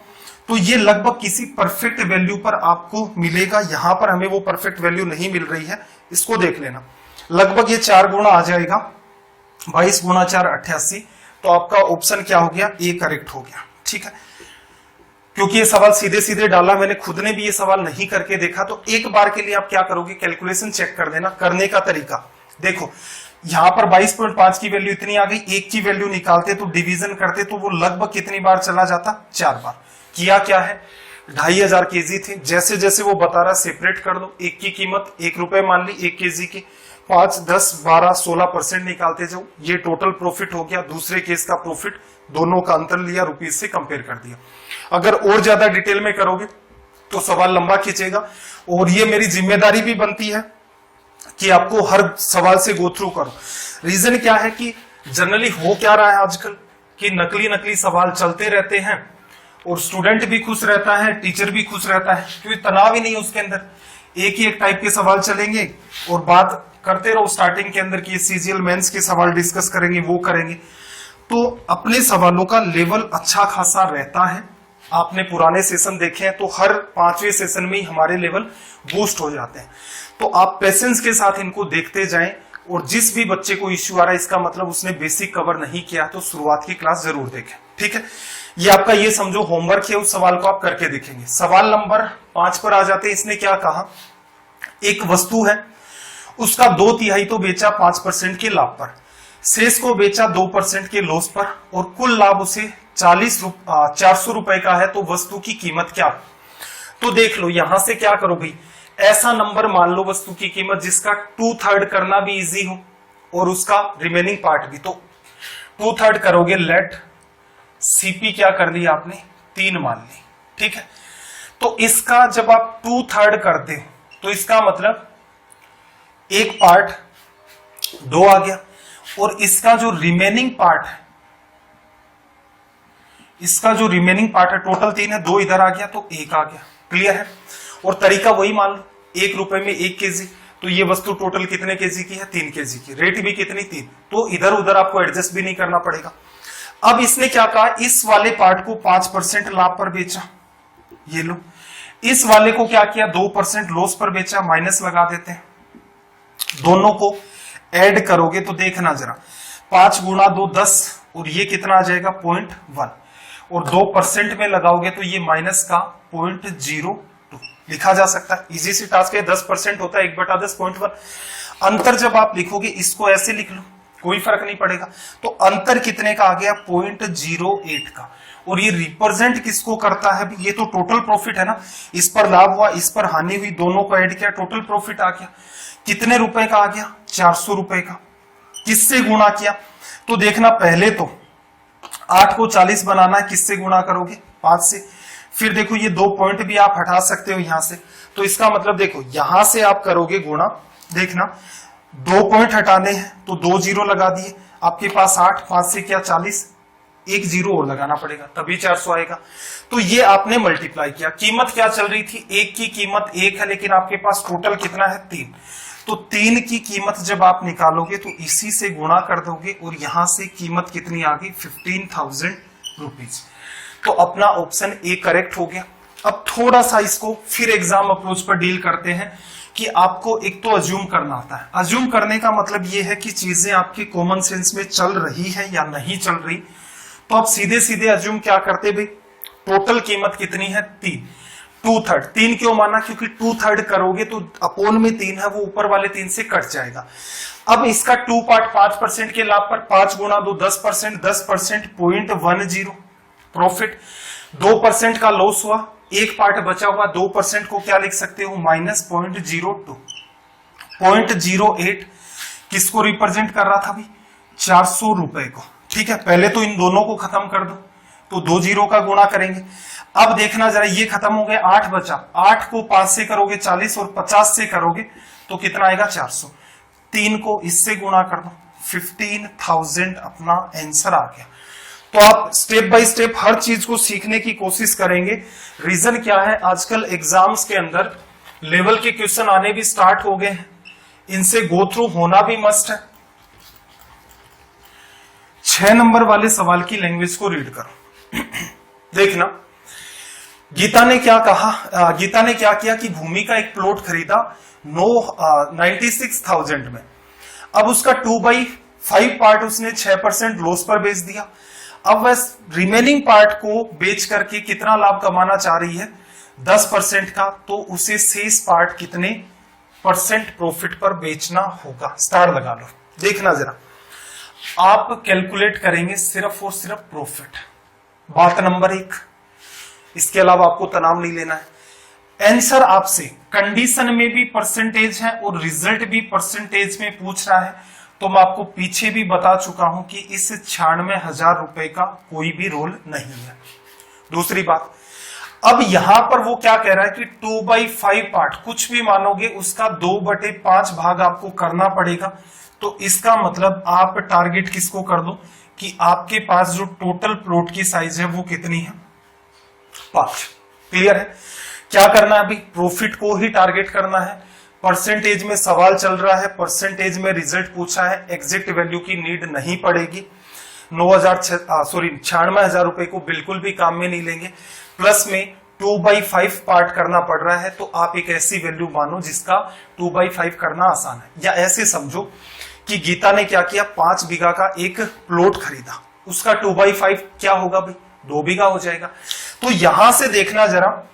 A: तो ये लगभग किसी परफेक्ट वैल्यू पर आपको मिलेगा, यहां पर हमें वो परफेक्ट वैल्यू नहीं मिल रही है, इसको देख लेना। लगभग ये 4 गुना आ जाएगा, 22 गुना 4 88, तो आपका ऑप्शन क्या हो गया, ए करेक्ट हो गया। ठीक है, क्योंकि ये सवाल सीधे सीधे डाला, मैंने खुद ने भी ये सवाल नहीं करके देखा। तो एक बार के लिए आप क्या करोगे, कैलकुलेशन चेक कर देना। करने का तरीका देखो, यहां पर 22.5 की वैल्यू इतनी आ गई, एक की वैल्यू निकालते तो डिवीजन करते तो वो लगभग कितनी बार चला जाता, 4 बार। किया क्या है, 2500 केजी थे, जैसे जैसे वो बता रहा सेपरेट कर दो, एक की कीमत 1 रुपए मान ली 1 केजी की, 5 10 12 16% निकालते जाओ, ये टोटल प्रॉफिट हो गया। दूसरे केस का प्रॉफिट, दोनों का अंतर लिया, रुपीज से कंपेयर कर दिया। अगर और ज्यादा डिटेल में करोगे तो सवाल लंबा खींचेगा, और ये मेरी जिम्मेदारी भी बनती है कि आपको हर सवाल से गो थ्रू करो। रीजन क्या है कि जनरली हो क्या रहा है आजकल कि नकली सवाल चलते रहते हैं, और स्टूडेंट भी खुश रहता है, टीचर भी खुश रहता है, क्योंकि तनाव ही नहीं उसके अंदर। एक ही एक टाइप के सवाल चलेंगे और बात करते रहो स्टार्टिंग के अंदर कि सीजीएल मेंस के सवाल डिस्कस करेंगे, वो करेंगे, तो अपने सवालों का लेवल अच्छा खासा रहता है। आपने पुराने सेशन देखे हैं तो हर 5वें सेशन में ही हमारे लेवल बूस्ट हो जाते हैं। तो आप पेशेंस के साथ इनको देखते जाएं, और जिस भी बच्चे को इश्यू आ रहा है इसका मतलब उसने बेसिक कवर नहीं किया, तो शुरुआत की क्लास जरूर देखें। ठीक है, ये आपका ये समझो होमवर्क है, उस सवाल को आप करके देखेंगे। सवाल नंबर 5 पर आ जाते हैं। इसने क्या कहा, एक वस्तु है, उसका 2/3 तो बेचा 5% के लाभ पर, शेष को बेचा 2% के लॉस पर, और कुल लाभ उसे 400 रुपए का है, तो वस्तु की कीमत क्या। तो देख लो यहां से क्या करो भाई, ऐसा नंबर मान लो वस्तु की कीमत जिसका 2/3 करना भी इजी हो, और उसका रिमेनिंग पार्ट भी, तो 2/3 करोगे, लेट सीपी क्या कर लिया आपने 3 मान ली, ठीक है। तो इसका जब आप 2/3 करते हो तो इसका मतलब एक पार्ट 2 आ गया, और इसका जो रिमेनिंग पार्ट है, इसका जो रिमेनिंग पार्ट है टोटल 3 है, 2 इधर आ गया तो 1 आ गया, क्लियर है। और तरीका वही मान लो, 1 रुपए में 1 केजी, तो ये वस्तु टोटल कितने केजी की है 3 केजी की, रेट भी कितनी 3, तो इधर उधर आपको एडजस्ट भी नहीं करना पड़ेगा। अब इसने क्या कहा, इस वाले पार्ट को 5% लाभ पर बेचा, ये लो, इस वाले को क्या किया 2% लॉस पर बेचा, माइनस लगा देते हैं, दोनों को ऐड करोगे तो देखना जरा, 5 गुणा 2 10, और ये कितना आ जाएगा 0.1, और 2% में लगाओगे तो ये माइनस का 0.02 लिखा जा सकता है, इजी सी टास्क है, 10% होता है 1/10 0.1। अंतर जब आप लिखोगे इसको ऐसे लिख लो, कोई फर्क नहीं पड़ेगा, तो अंतर कितने का आ गया 0.08 का, और ये रिप्रेजेंट किसको करता है, ये तो टोटल प्रॉफिट है ना, इस पर लाभ हुआ इस पर हानि हुई, दोनों को ऐड किया टोटल प्रॉफिट आ गया, कितने रुपए का आ गया 400 रुपए का। किससे गुणा किया, तो देखना पहले तो 8 को 40 बनाना है, किससे गुणा करोगे 5 से, फिर देखो ये 2 पॉइंट भी आप हटा सकते हो यहां से, तो इसका मतलब देखो यहां से आप करोगे गुणा, देखना 2 पॉइंट हटाने हैं तो 2 जीरो लगा दिए, आपके पास 8, 5 से क्या 40, 1 जीरो और लगाना पड़ेगा तभी 400 आएगा। तो ये आपने मल्टीप्लाई किया, कीमत क्या चल रही थी, 1 की कीमत 1 है, लेकिन आपके पास टोटल कितना है 3, तो 3 की कीमत जब आप निकालोगे तो इसी से गुणा कर दोगे, और यहां से कीमत कितनी आ गई 15,000 रुपीज। तो अपना ऑप्शन ए करेक्ट हो गया। अब थोड़ा सा इसको फिर एग्जाम अप्रोच पर डील करते हैं कि आपको एक तो अज्यूम करना आता है, अज्यूम करने का मतलब ये है कि चीजें आपके कॉमन सेंस में चल रही है या नहीं चल रही। तो आप सीधे सीधे अज्यूम क्या करते भाई, टोटल कीमत कितनी है 3, 2/3, 3 क्यों माना, क्योंकि 2/3 करोगे तो अपोन में 3 है वो ऊपर वाले 3 से कट जाएगा। अब इसका 2 पार्ट 5% के लाभ पर 5 गुणा 2 10%, 10% 0.10 प्रॉफिट, 2% का लॉस हुआ, एक पार्ट बचा हुआ, 2% को क्या लिख सकते हो माइनस 0.02, 0.08 किसको रिप्रेजेंट कर रहा था भाई 400 रुपए को, ठीक है। पहले तो इन दोनों को खत्म कर दो, तो 2 जीरो का गुणा करेंगे। अब देखना जरा, ये खत्म हो गए, 8 बचा, 8 को 5 से करोगे 40 और 50 से करोगे तो कितना आएगा 400, 3 को इससे गुणा कर दो, 15,000 अपना आंसर आ गया। तो आप स्टेप बाय स्टेप हर चीज को सीखने की कोशिश करेंगे। रीजन क्या है, आजकल एग्जाम्स के अंदर लेवल के क्वेश्चन आने भी स्टार्ट हो गए हैं, इनसे गो थ्रू होना भी मस्ट है। 6 नंबर वाले सवाल की लैंग्वेज को रीड करो। देखना गीता ने क्या कहा, गीता ने क्या किया कि भूमि का एक प्लॉट खरीदा 96,000 में, अब उसका 2/5 पार्ट उसने 6% लॉस पर बेच दिया। अब वह रिमेनिंग पार्ट को बेच करके कितना लाभ कमाना चाह रही है 10% का, तो उसे शेष पार्ट कितने परसेंट प्रॉफिट पर बेचना होगा, स्टार लगा लो। देखना जरा, आप कैलकुलेट करेंगे सिर्फ और सिर्फ प्रॉफिट, बात नंबर 1, इसके अलावा आपको तनाव नहीं लेना है। आंसर आपसे कंडीशन में भी परसेंटेज है और रिजल्ट भी परसेंटेज में पूछ रहा है, तो मैं आपको पीछे भी बता चुका हूं कि इस 96,000 रुपए का कोई भी रोल नहीं है। दूसरी बात, अब यहां पर वो क्या कह रहा है कि 2/5 पार्ट कुछ भी मानोगे उसका 2/5 भाग आपको करना पड़ेगा, तो इसका मतलब आप टारगेट किसको कर दो कि आपके पास जो टोटल प्लॉट की साइज है वो कितनी है 5। क्लियर है, क्या करना है अभी, प्रॉफिट को ही टारगेट करना है। परसेंटेज में सवाल चल रहा है, परसेंटेज में रिजल्ट पूछा है, एग्जैक्ट वैल्यू की नीड नहीं पड़ेगी। 96,000 रुपए को बिल्कुल भी काम में नहीं लेंगे, प्लस में 2/5 पार्ट करना पड़ रहा है, तो आप एक ऐसी वैल्यू मानो जिसका 2/5 करना आसान है। या ऐसे समझो कि गीता ने क्या किया, 5 बीघा का एक प्लॉट खरीदा, उसका 2/5 क्या होगा भाई 2 बीघा हो जाएगा। तो यहां से देखना जरा,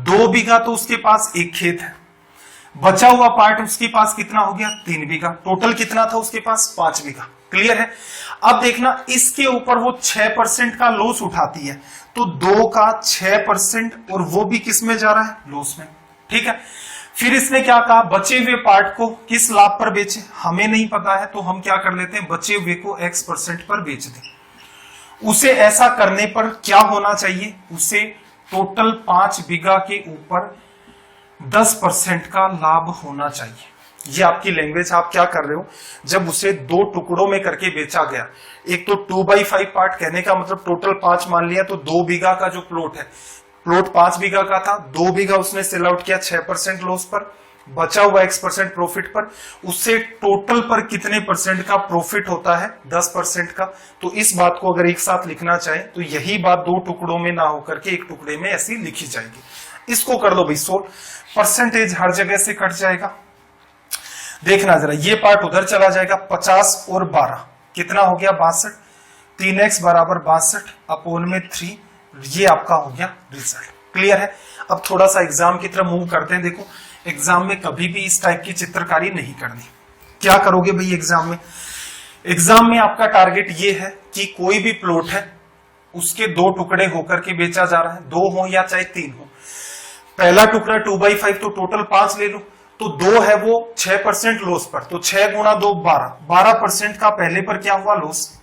A: 2 बीघा तो उसके पास एक खेत है, बचा हुआ पार्ट उसके पास कितना हो गया 3 बीघा, टोटल कितना था उसके पास 5 बीघा। क्लियर है, अब देखना इसके ऊपर वो 6% का लॉस उठाती है, तो 2 का 6% और वो भी किस में जा रहा है लॉस में। ठीक है। फिर इसने क्या कहा, बचे हुए पार्ट को किस लाभ पर बेचे, हमें नहीं पता है, तो हम क्या कर लेते हैं, बचे हुए को X% पर बेच दें। उसे ऐसा करने पर क्या होना चाहिए, उसे टोटल 5 बीघा के ऊपर 10% का लाभ होना चाहिए। ये आपकी लैंग्वेज, आप क्या कर रहे हो, जब उसे 2 टुकड़ों में करके बेचा गया, एक तो 2/5 पार्ट, कहने का मतलब टोटल 5 मान लिया, तो 2 बीघा का जो प्लॉट है, प्लॉट 5 बीघा का था, 2 बीघा उसने सेल आउट किया 6% लॉस पर, बचा हुआ X% प्रॉफिट पर, उससे टोटल पर कितने परसेंट का प्रॉफिट होता है, 10% का। तो इस बात को अगर एक साथ लिखना चाहे तो यही बात 2 टुकड़ों में ना होकर के 1 टुकड़े में ऐसी लिखी जाएगी। इसको कर दो भाई सोल्व, परसेंटेज हर जगह से कट जाएगा। देखना जरा, ये पार्ट उधर चला जाएगा, 50 और 12 कितना हो गया, 62, 3x बराबर 62 अपोन में 3, ये आपका हो गया रिजल्ट। क्लियर है। अब थोड़ा सा एग्जाम की तरफ मूव करते हैं। देखो एग्जाम में कभी भी इस टाइप की चित्रकारी नहीं करनी। क्या करोगे भाई एग्जाम में, एग्जाम में आपका टारगेट ये है कि कोई भी प्लॉट है उसके 2 टुकड़े होकर के बेचा जा रहा है, 2 हो या चाहे 3 हो। पहला टुकड़ा 2/5 तो टोटल 5 ले लो, तो 2 है वो 6% लॉस पर, तो 6 गुणा 2 12% का पहले पर क्या हुआ, लॉस।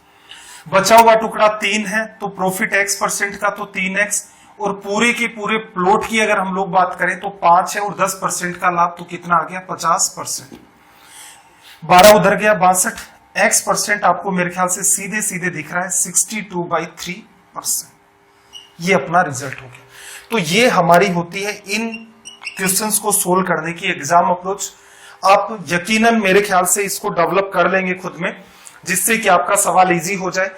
A: बचा हुआ टुकड़ा 3 है, तो प्रॉफिट X% का, तो 3x, और पूरे के पूरे प्लॉट की अगर हम लोग बात करें तो 5 है और 10% का लाभ, तो कितना आ गया, 50%। 12 उधर गया 62, X% आपको मेरे ख्याल से सीधे सीधे दिख रहा है 62/3%। ये अपना रिजल्ट हो गया। तो ये हमारी होती है इन क्वेश्चंस को सोल्व करने की एग्जाम अप्रोच। आप यकीनन मेरे ख्याल से इसको डेवलप कर लेंगे खुद में, जिससे कि आपका सवाल इजी हो जाए।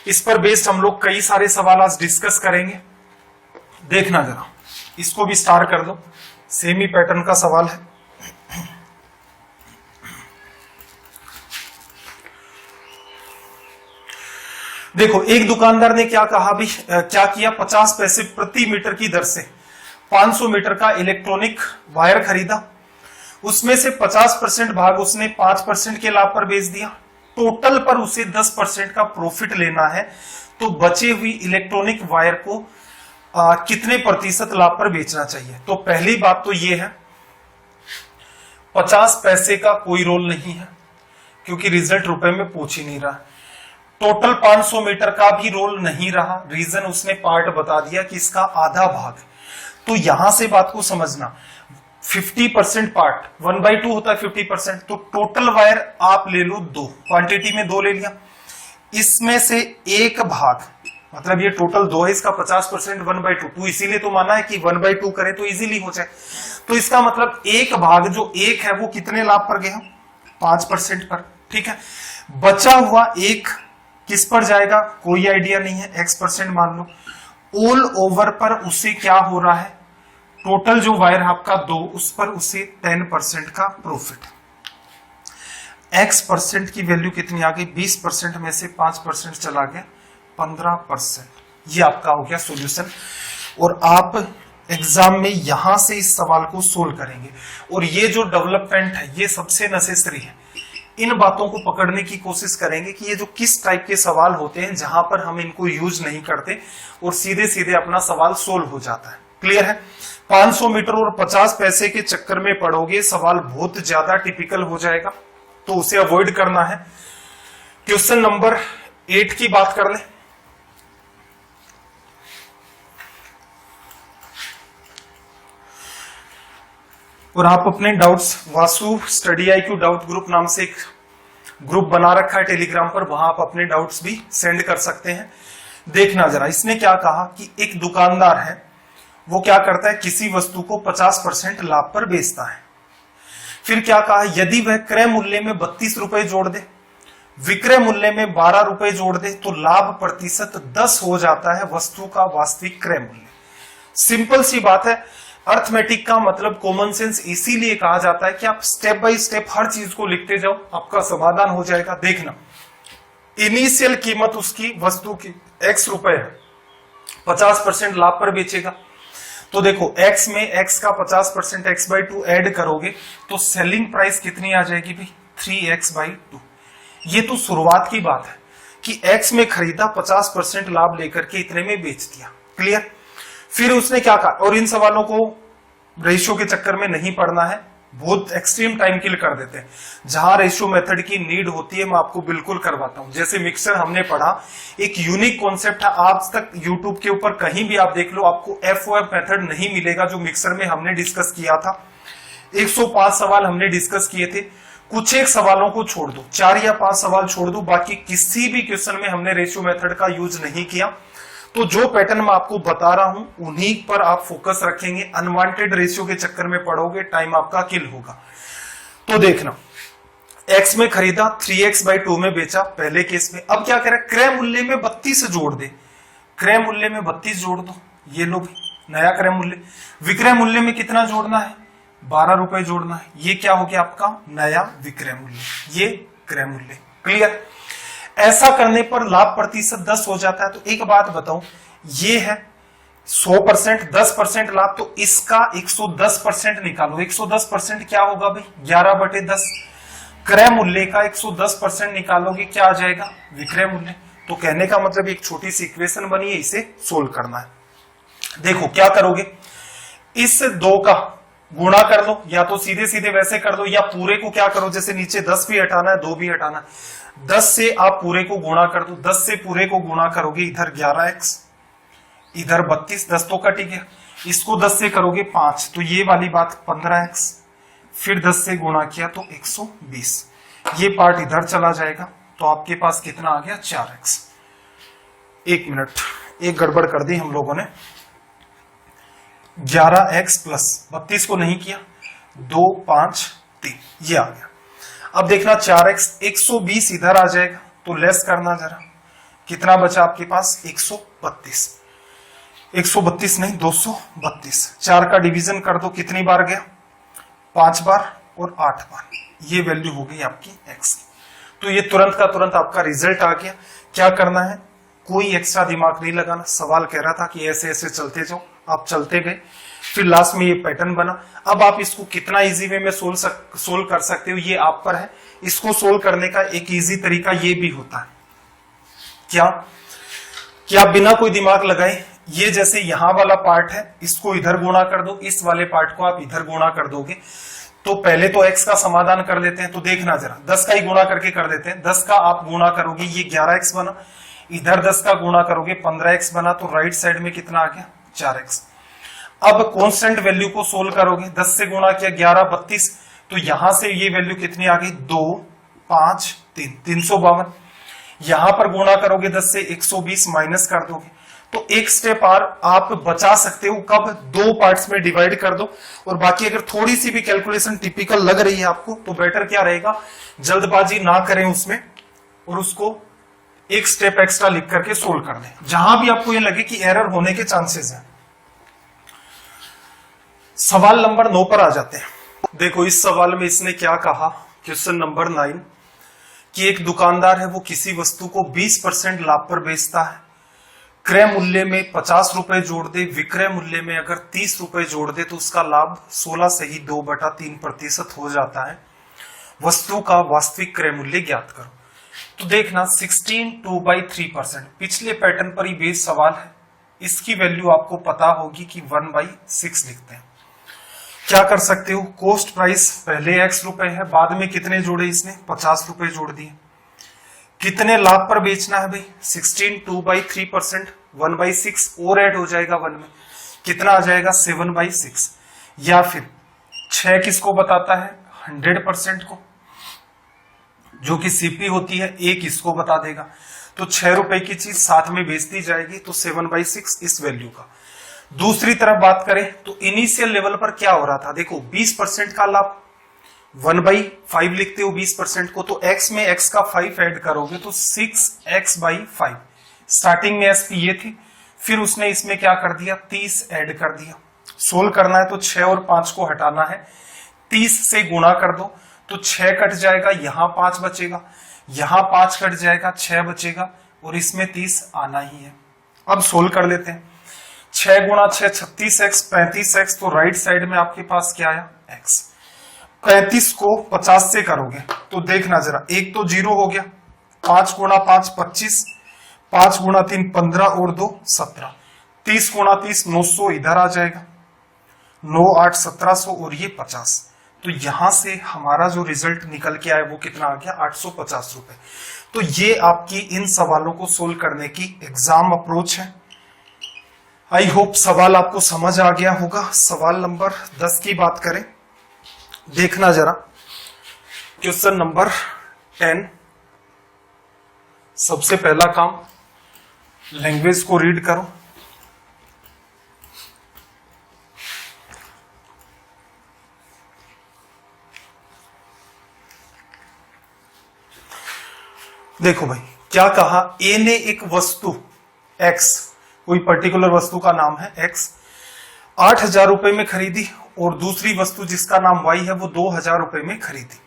A: इस पर बेस्ड हम लोग कई सारे सवाल आज डिस्कस करेंगे। देखना जरा, इसको भी स्टार कर दो, सेमी पैटर्न का सवाल है। देखो एक दुकानदार ने क्या कहा भी, क्या किया, 50 पैसे प्रति मीटर की दर से 500 मीटर का इलेक्ट्रॉनिक वायर खरीदा, उसमें से 50% भाग उसने 5% के लाभ पर बेच दिया, टोटल पर उसे 10% का प्रॉफिट लेना है, तो बचे हुई इलेक्ट्रॉनिक वायर को कितने प्रतिशत लाभ पर बेचना चाहिए। तो पहली बात तो ये है 50 पैसे का कोई रोल नहीं है, क्योंकि रिजल्ट रुपए में पूछ ही नहीं रहा। टोटल 500 मीटर का भी रोल नहीं रहा, रीजन उसने पार्ट बता दिया कि इसका आधा भाग। तो यहां से बात को समझना, 50% पार्ट 1/2 होता है 50%, तो टोटल वायर आप ले लो 2, क्वांटिटी में 2 ले लिया, इसमें से एक भाग, मतलब ये टोटल 2 है, इसका 50% 1/2, तो इसीलिए तो माना है कि 1/2 करें तो इजीली हो जाए। तो इसका मतलब एक भाग जो एक है वो कितने लाभ पर गया, 5% पर। ठीक है, बचा हुआ एक किस पर जाएगा, कोई आइडिया नहीं है, X% मान लो। ऑल ओवर पर उसे क्या हो रहा है, टोटल जो वायर आपका 2, उस पर उसे 10% का प्रॉफिट। X% की वैल्यू कितनी आ गई, 20% में से 5% चला गया, 15%। ये आपका हो गया सॉल्यूशन। और आप एग्जाम में यहां से इस सवाल को सोल्व करेंगे। और ये जो डेवलपमेंट है ये सबसे नेसेसरी है। इन बातों को पकड़ने की कोशिश करेंगे कि ये जो किस टाइप के सवाल होते हैं जहां पर हम इनको यूज नहीं करते और सीधे सीधे अपना सवाल सोल्व हो जाता है। क्लियर है। 500 मीटर और 50 पैसे के चक्कर में पड़ोगे, सवाल बहुत ज्यादा टिपिकल हो जाएगा, तो उसे अवॉइड करना है। क्वेश्चन नंबर 8 की बात कर लें। और आप अपने doubts Vasu study IQ doubt group नाम से एक ग्रुप बना रखा है टेलीग्राम पर, वहां आप अपने डाउट्स भी सेंड कर सकते हैं। देखना जरा, इसने क्या कहा कि एक दुकानदार है, वो क्या करता है, किसी वस्तु को 50% लाभ पर बेचता है। फिर क्या कहा, यदि वह क्रय मूल्य में 32 रुपए जोड़ दे, विक्रय मूल्य में 12 रुपए जोड़ दे, तो लाभ प्रतिशत 10 हो जाता है वस्तु का वास्तविक क्रय मूल्य। सिंपल सी बात है। अर्थमेटिक का मतलब कॉमन सेंस इसीलिए कहा जाता है कि आप स्टेप बाय स्टेप हर चीज को लिखते जाओ, आपका समाधान हो जाएगा। देखना, इनिशियल कीमत उसकी वस्तु की X रुपए है, 50% लाभ पर बेचेगा। तो देखो X में X का 50% X/2 ऐड करोगे तो सेलिंग प्राइस कितनी आ जाएगी भाई, 3X/2। ये तो शुरुआत की बात है कि X में खरीदा, 50% लाभ लेकर के इतने में बेच दिया। क्लियर। फिर उसने क्या कहा, और इन सवालों को रेशियो के चक्कर में नहीं पड़ना है, बहुत एक्सट्रीम टाइम किल कर देते हैं। जहां रेशियो मेथड की नीड होती है मैं आपको बिल्कुल करवाता हूं। जैसे मिक्सर हमने पढ़ा, एक यूनिक कॉन्सेप्ट है, आज तक यूट्यूब के ऊपर कहीं भी आप देख लो आपको FOF मेथड नहीं मिलेगा जो मिक्सर में हमने डिस्कस किया था। 105 सवाल हमने डिस्कस किए थे, कुछ एक सवालों को छोड़ दो, 4 या 5 सवाल छोड़ दो, बाकी किसी भी क्वेश्चन में हमने रेशियो मेथड का यूज नहीं किया। तो जो पैटर्न मैं आपको बता रहा हूं उन्हीं पर आप फोकस रखेंगे, अनवांटेड रेशियो के चक्कर में पड़ोगे, टाइम आपका किल होगा। तो देखना, x में खरीदा, 3x/2 में बेचा पहले केस में। अब क्या करें, क्रय मूल्य में 32 जोड़ दे, क्रय मूल्य में 32 जोड़ दो, ये लो नया क्रय मूल्य। विक्रय मूल्य में कितना जोड़ना है, 12 रुपए जोड़ना है। ये क्या हो गया आपका नया विक्रय मूल्य, ये क्रय मूल्य। क्लियर। ऐसा करने पर लाभ प्रतिशत 10 हो जाता है। तो एक बात बताऊं, ये है 100%, 10% लाभ, तो इसका 110% निकालो। 110% क्या होगा भाई, 11/10। क्रय मूल्य का 110% निकालोगे, क्या आ जाएगा, विक्रय मूल्य। तो कहने का मतलब एक छोटी सी इक्वेशन बनी है, इसे सोल्व करना है। देखो क्या करोगे, इस 2 का गुणा कर लो, या तो सीधे सीधे वैसे कर दो, या पूरे को क्या करो, जैसे नीचे 10 भी हटाना है, 2 भी हटाना है, 10 से आप पूरे को गुणा कर दो। 10 से पूरे को गुणा करोगे, इधर 11x, इधर 32, 10 तो कट गया। इसको 10 से करोगे 5, तो ये वाली बात 15x, फिर 10 से गुणा किया तो 120। ये पार्ट इधर चला जाएगा, तो आपके पास कितना आ गया, 4x। 1 मिनट, एक गड़बड़ कर दी हम लोगों ने, 11x प्लस 32 को नहीं किया, 2 5 3, ये आ गया। अब देखना 4x, 120 इधर आ जाएगा, तो लेस करना जरा, कितना बचा आपके पास, 132। 132 नहीं, 232। 4 का डिवीजन कर दो, कितनी बार गया, 5 बार और 8 बार। ये वैल्यू हो गई आपकी x। तो ये तुरंत का तुरंत आपका रिजल्ट आ गया। क्या करना है, कोई एक्स्ट्रा दिमाग नहीं लगाना। सवाल कह रहा था कि ऐसे ऐसे चलते जाओ, आप चलते गए, फिर लास्ट में ये पैटर्न बना। अब आप इसको कितना इजी वे में सोल्व कर सकते हो, ये आप पर है। इसको सोल्व करने का एक इजी तरीका ये भी होता है, क्या कि आप बिना कोई दिमाग लगाए, ये जैसे यहां वाला पार्ट है, इसको इधर गुणा कर दो, इस वाले पार्ट को आप इधर गुणा कर दोगे। तो पहले तो x का समाधान कर लेते हैं। तो देखना जरा, 10 का ही गुणा करके कर देते हैं। 10 का आप गुणा करोगे, ये 11x बना, इधर 10 का गुणा करोगे, 15x बना, तो राइट साइड में कितना आ गया, 4x। अब कांस्टेंट वैल्यू को सोल्व करोगे, 10 से गुणा किया, 11 32, तो यहां से ये वैल्यू कितनी आ गई, 2 5 3, 352। यहां पर गुणा करोगे 10 से, 120 माइनस कर दोगे, तो एक स्टेप आप बचा सकते हो। कब, 2 पार्ट्स में डिवाइड कर दो। और बाकी अगर थोड़ी सी भी कैलकुलेशन टिपिकल लग रही है आपको, तो बेटर क्या रहेगा, जल्दबाजी ना करें उसमें, और उसको एक स्टेप एक्स्ट्रा लिख करके सोल्व कर दें, जहां भी आपको ये लगे कि एरर होने के चांसेस हैं। सवाल नंबर 9 पर आ जाते हैं। देखो इस सवाल में इसने क्या कहा, क्वेश्चन नंबर 9, कि एक दुकानदार है, वो किसी वस्तु को 20% लाभ पर बेचता है। क्रय मूल्य में 50 रुपए जोड़ दे, विक्रय मूल्य में अगर 30 रुपए जोड़ दे, तो उसका लाभ 16 से ही 2/3% हो जाता है। वस्तु का वास्तविक क्रय मूल्य ज्ञात करो। तो देखना 16 2/3%, पिछले पैटर्न पर ही बेस्ड सवाल है। इसकी वैल्यू आपको पता होगी कि 1/6 लिखते हैं। क्या कर सकते हो, कॉस्ट प्राइस पहले x रुपए है, बाद में कितने जोड़े इसने, 50 रुपए जोड़ दिए। कितने लाभ पर बेचना है भाई, 16 2/3%, 1/6 और ऐड हो जाएगा 1 में, कितना आ जाएगा, 7/6। या फिर 6 किसको बताता है, 100% को, जो कि सीपी होती है, 1 इसको बता देगा। तो 6 रुपए की चीज साथ में बेचती जाएगी, तो 7/6 इस वैल्यू का। दूसरी तरफ बात करें तो इनिशियल लेवल पर क्या हो रहा था, देखो 20% का लाभ, 1/5 लिखते हो 20% को, तो x में x का 5 ऐड करोगे तो 6x/5। स्टार्टिंग में एसपी ये थी, फिर उसने इसमें क्या कर दिया, 30 ऐड कर दिया। सोल्व करना है तो 6 और 5 को हटाना है, 30 से गुणा कर दो, तो 6 कट जाएगा, यहां 5 बचेगा, यहां 5 कट जाएगा, 6 बचेगा, और इसमें 30 आना ही है। अब सोल्व कर लेते हैं, 6 गुणा 6 36x, 35x, तो राइट साइड में आपके पास क्या आया, x। 35 को 50 से करोगे तो देखना जरा, एक तो 0 हो गया, 5 गुणा 5 25, 5 गुणा 3 15 और 2 17, 30 गुणा 30 900 इधर आ जाएगा, 9 8 1700 और ये 50। तो यहां से हमारा जो रिजल्ट निकल के आया वो कितना आ गया, 850 रुपए। तो ये आपकी इन सवालों को सोल्व करने की एग्जाम अप्रोच है। आई होप सवाल आपको समझ आ गया होगा। सवाल नंबर 10 की बात करें, देखना जरा क्वेश्चन नंबर 10। सबसे पहला काम लैंग्वेज को रीड करो। देखो भाई क्या कहा, ए ने एक वस्तु एक्स, कोई पर्टिकुलर वस्तु का नाम है एक्स, 8,000 रुपए में खरीदी और दूसरी वस्तु जिसका नाम वाई है वो 2,000 रुपए में खरीदी।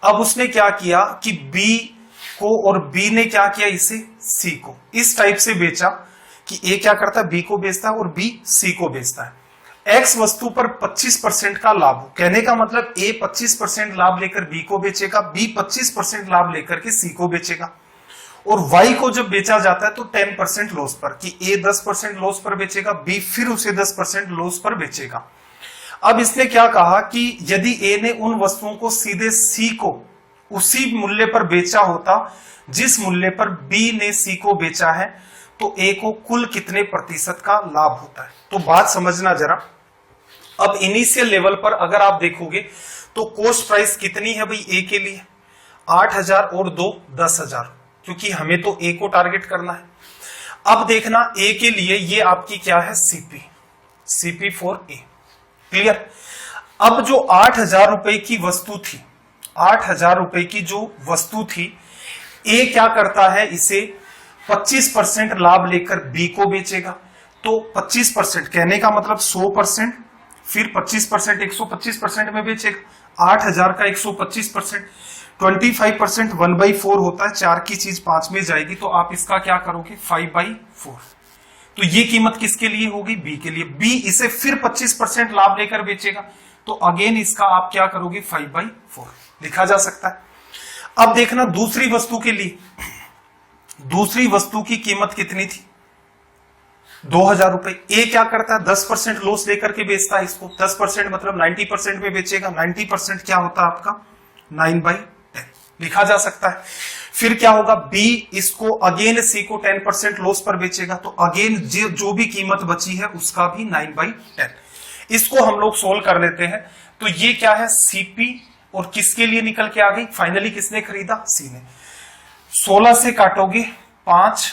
A: अब उसने क्या किया कि बी को और बी ने क्या किया, इसे सी को इस टाइप से बेचा कि ए क्या करता है, बी को बेचता है और बी सी को बेचता है। एक्स वस्तु पर 25% का लाभ हो, कहने का मतलब ए 25% लाभ लेकर बी को बेचेगा, बी 25% लाभ लेकर के सी को बेचेगा, और वाई को जब बेचा जाता है तो 10% लॉस पर, कि ए 10% लॉस पर बेचेगा, बी फिर उसे 10% लॉस पर बेचेगा। अब इसने क्या कहा कि यदि ए ने उन वस्तुओं को सीधे सी को उसी मूल्य पर बेचा होता जिस मूल्य पर बी ने सी को बेचा है, तो ए को कुल कितने प्रतिशत का लाभ होता है। तो बात समझना जरा। अब इनिशियल लेवल पर अगर आप देखोगे तो कॉस्ट प्राइस कितनी है भाई ए के लिए, 8,000 और 2 10,000, क्योंकि हमें तो ए को टारगेट करना है। अब देखना ए के लिए ये आपकी क्या है, सीपी फॉर ए, क्लियर। अब जो 8,000 रुपए की वस्तु थी, 8,000 रुपए की जो वस्तु थी, ए क्या करता है, इसे 25% लाभ लेकर बी को बेचेगा। तो 25% कहने का मतलब 100%, फिर 25% 125% में बेचेगा। 8,000 का 125%, 25% 1/4 होता है, 4 की चीज 5 में जाएगी, तो आप इसका क्या करोगे 5/4। तो ये कीमत किसके लिए होगी, बी के लिए। बी इसे फिर 25% लाभ लेकर बेचेगा, तो अगेन इसका आप क्या करोगे 5/4 लिखा जा सकता है। अब देखना दूसरी वस्तु के लिए, दूसरी वस्तु की कीमत कितनी थी, 2,000 रुपए। ए क्या करता है, 10% लॉस लेकर के बेचता है इसको, 10% मतलब 90% में बेचेगा, 90% क्या होता है आपका 9/10 लिखा जा सकता है। फिर क्या होगा, बी इसको अगेन सी को 10% लॉस पर बेचेगा, तो अगेन जो भी कीमत बची है उसका भी 9/10। इसको हम लोग सोल्व कर लेते हैं। तो ये क्या है, सीपी, और किसके लिए निकल के आ गई, फाइनली किसने खरीदा, सी ने। 16 से काटोगे 5,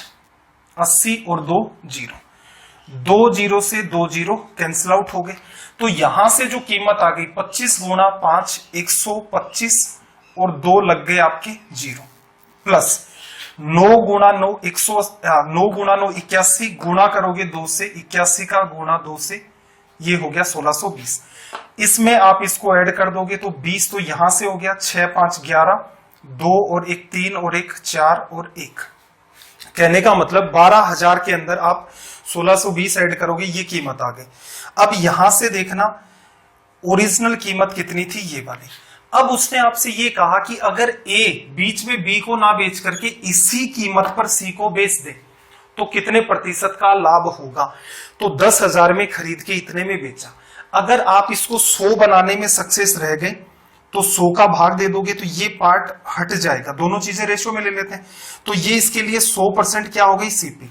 A: 80 और 2 0, 2 0 से 2 0 कैंसिल आउट हो गए। तो यहां से जो कीमत आ गई 25 गुणा 5 125 और 2 लग गए आपके 0, प्लस 9 गुणा 9 9 गुणा 9 81, गुणा करोगे 2 से, 81 का गुणा 2 से, ये हो गया 1620। इसमें आप इसको ऐड कर दोगे तो 20 तो यहां से हो गया, 6 5 11, 2 और 1 3 और 1 4 और 1, कहने का मतलब 12,000 के अंदर आप 1620 ऐड करोगे, ये कीमत आ गई। अब यहां से देखना ओरिजिनल कीमत कितनी थी, ये वाली। अब उसने आपसे ये कहा कि अगर ए बीच में बी को ना बेच करके इसी कीमत पर सी को बेच दे तो कितने प्रतिशत का लाभ होगा। तो 10,000 में खरीद के इतने में बेचा। अगर आप इसको 100 बनाने में सक्सेस रह गए तो 100 का भाग दे दोगे तो ये पार्ट हट जाएगा, दोनों चीजें रेशो में ले लेते हैं। तो ये इसके लिए 100% क्या हो गई, सीपी।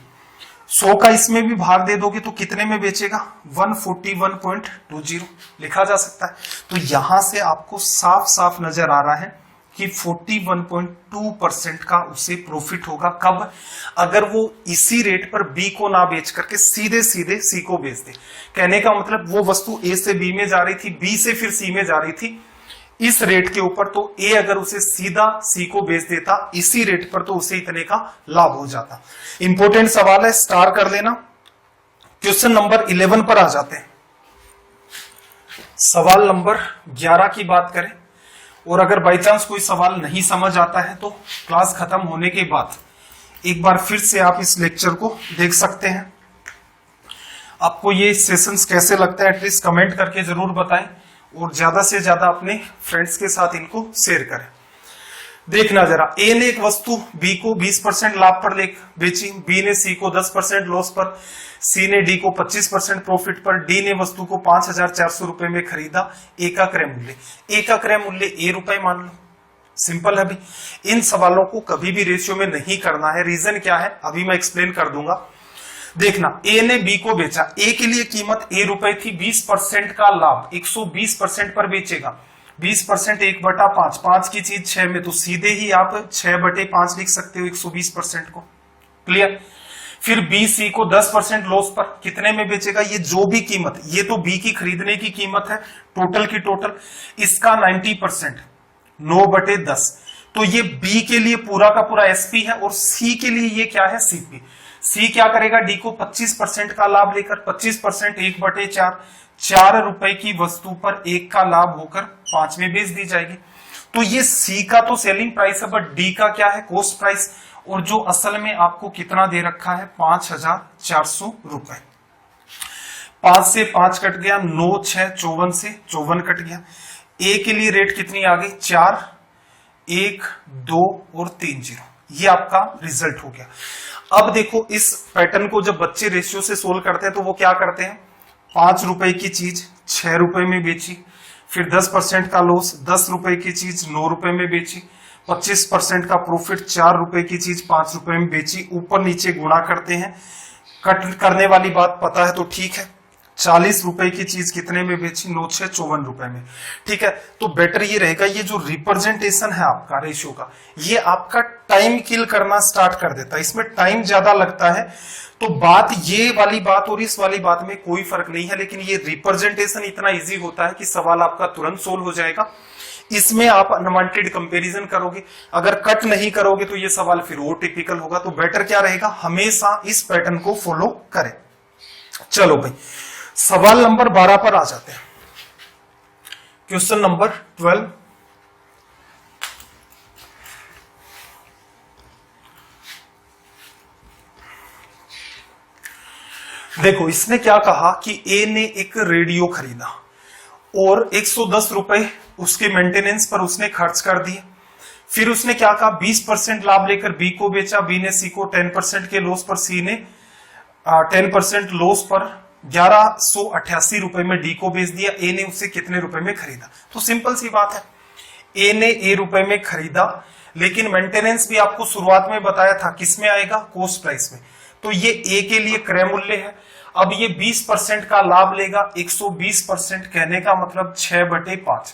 A: 100 का इसमें भी भाग दे दोगे तो कितने में बेचेगा, 141.20 लिखा जा सकता है। तो यहां से आपको साफ साफ नजर आ रहा है कि 41.2% का उसे प्रॉफिट होगा। कब, अगर वो इसी रेट पर बी को ना बेच करके सीधे सीधे सी को बेच दे। कहने का मतलब वो वस्तु ए से बी में जा रही थी, बी से फिर सी में जा रही थी इस रेट के ऊपर, तो ए अगर उसे सीधा सी को बेच देता इसी रेट पर तो उसे इतने का लाभ हो जाता। इंपॉर्टेंट सवाल है, स्टार कर लेना। क्वेश्चन नंबर 11 पर आ जाते हैं। सवाल नंबर 11 की बात करें, और अगर बाई चांस कोई सवाल नहीं समझ आता है तो क्लास खत्म होने के बाद एक बार फिर से आप इस लेक्चर को देख सकते हैं। आपको ये सेशंस कैसे लगता है एटलीस्ट कमेंट करके जरूर बताएं, और ज्यादा से ज्यादा अपने फ्रेंड्स के साथ इनको शेयर करें। देखना जरा, ए ने एक वस्तु बी को 20% लाभ पर बेची, बी ने सी को 10% लॉस पर, सी ने डी को 25% प्रॉफिट पर, डी ने वस्तु को 5,400 रुपए में खरीदा। ए का क्रय मूल्य, ए का क्रय मूल्य ए रुपए मान लो। सिंपल है भाई। इन सवालों को कभी भी रेशियो में नहीं करना है। रीजन क्या है अभी मैं एक्सप्लेन कर दूंगा। देखना, ए ने बी को बेचा, ए के लिए कीमत ए रुपए थी, 20% का लाभ 120% पर बेचेगा। 20% 1/5, 5 की चीज 6 में, तो सीधे ही आप 6/5 लिख सकते हो 120% को। क्लियर। फिर बी सी को 10% लॉस पर कितने में बेचेगा, ये जो भी कीमत, ये तो बी की खरीदने की कीमत है टोटल की टोटल, इसका 90% 9/10, तो ये बी के लिए पूरा का पूरा एसपी है और सी के लिए ये क्या है सीपी। सी क्या करेगा, डी को 25% का लाभ लेकर 25% 1/4, 4 रुपए की वस्तु पर 1 का लाभ होकर 5 में बेच दी जाएगी। तो ये सी का तो सेलिंग प्राइस है, बट डी का क्या है कॉस्ट प्राइस, और जो असल में आपको कितना दे रखा है 5,400 रुपए। 5 से 5 कट गया, 9 6 54 से 54 कट गया। ए के लिए रेट कितनी आ गई 4, 1 2 और 3 0, ये आपका रिजल्ट हो गया। अब देखो इस पैटर्न को जब बच्चे रेशियो से सोल्व करते हैं तो वो क्या करते हैं, 5 रुपए की चीज 6 रुपए में बेची, फिर 10% का लॉस, 10 रुपए की चीज 9 रुपए में बेची, 25% का प्रॉफिट, 4 रुपए की चीज 5 रुपए में बेची, ऊपर नीचे गुणा करते हैं। कट करने वाली बात पता है तो ठीक है। 40 रुपए की चीज कितने में बेची, 9 6 54 रुपए में। ठीक है, तो बेटर ये रहेगा, ये जो रिप्रेजेंटेशन है आपका रेशियो का, ये आपका टाइम किल करना स्टार्ट कर देता है। इसमें टाइम ज्यादा लगता है, तो बात ये वाली बात और इस वाली बात में कोई फर्क नहीं है, लेकिन ये रिप्रेजेंटेशन इतना इजी होता है कि सवाल आपका तुरंत सोल्व हो जाएगा। इसमें आप अनवांटेड कंपैरिजन करोगे, अगर कट नहीं करोगे तो ये सवाल फिर वो टिपिकल होगा। तो बेटर क्या रहेगा, हमेशा इस पैटर्न को फॉलो करें। चलो भाई, सवाल नंबर 12 पर आ जाते हैं। क्वेश्चन नंबर 12, देखो इसने क्या कहा कि ए ने एक रेडियो खरीदा और 110 रुपए उसके मेंटेनेंस पर उसने खर्च कर दिए। फिर उसने क्या कहा, 20% लाभ लेकर बी को बेचा, बी ने सी को 10% के लॉस पर, सी ने 10% लॉस पर 1188 रुपए में डी को बेच दिया। ए ने उसे कितने रुपए में खरीदा। तो सिंपल सी बात है, ए ने ए रुपए में खरीदा, लेकिन मेंटेनेंस भी आपको शुरुआत में बताया था किस में आएगा, कॉस्ट प्राइस में। तो ये ए के लिए क्रय मूल्य है। अब ये 20% का लाभ लेगा, 120% कहने का मतलब 6/5।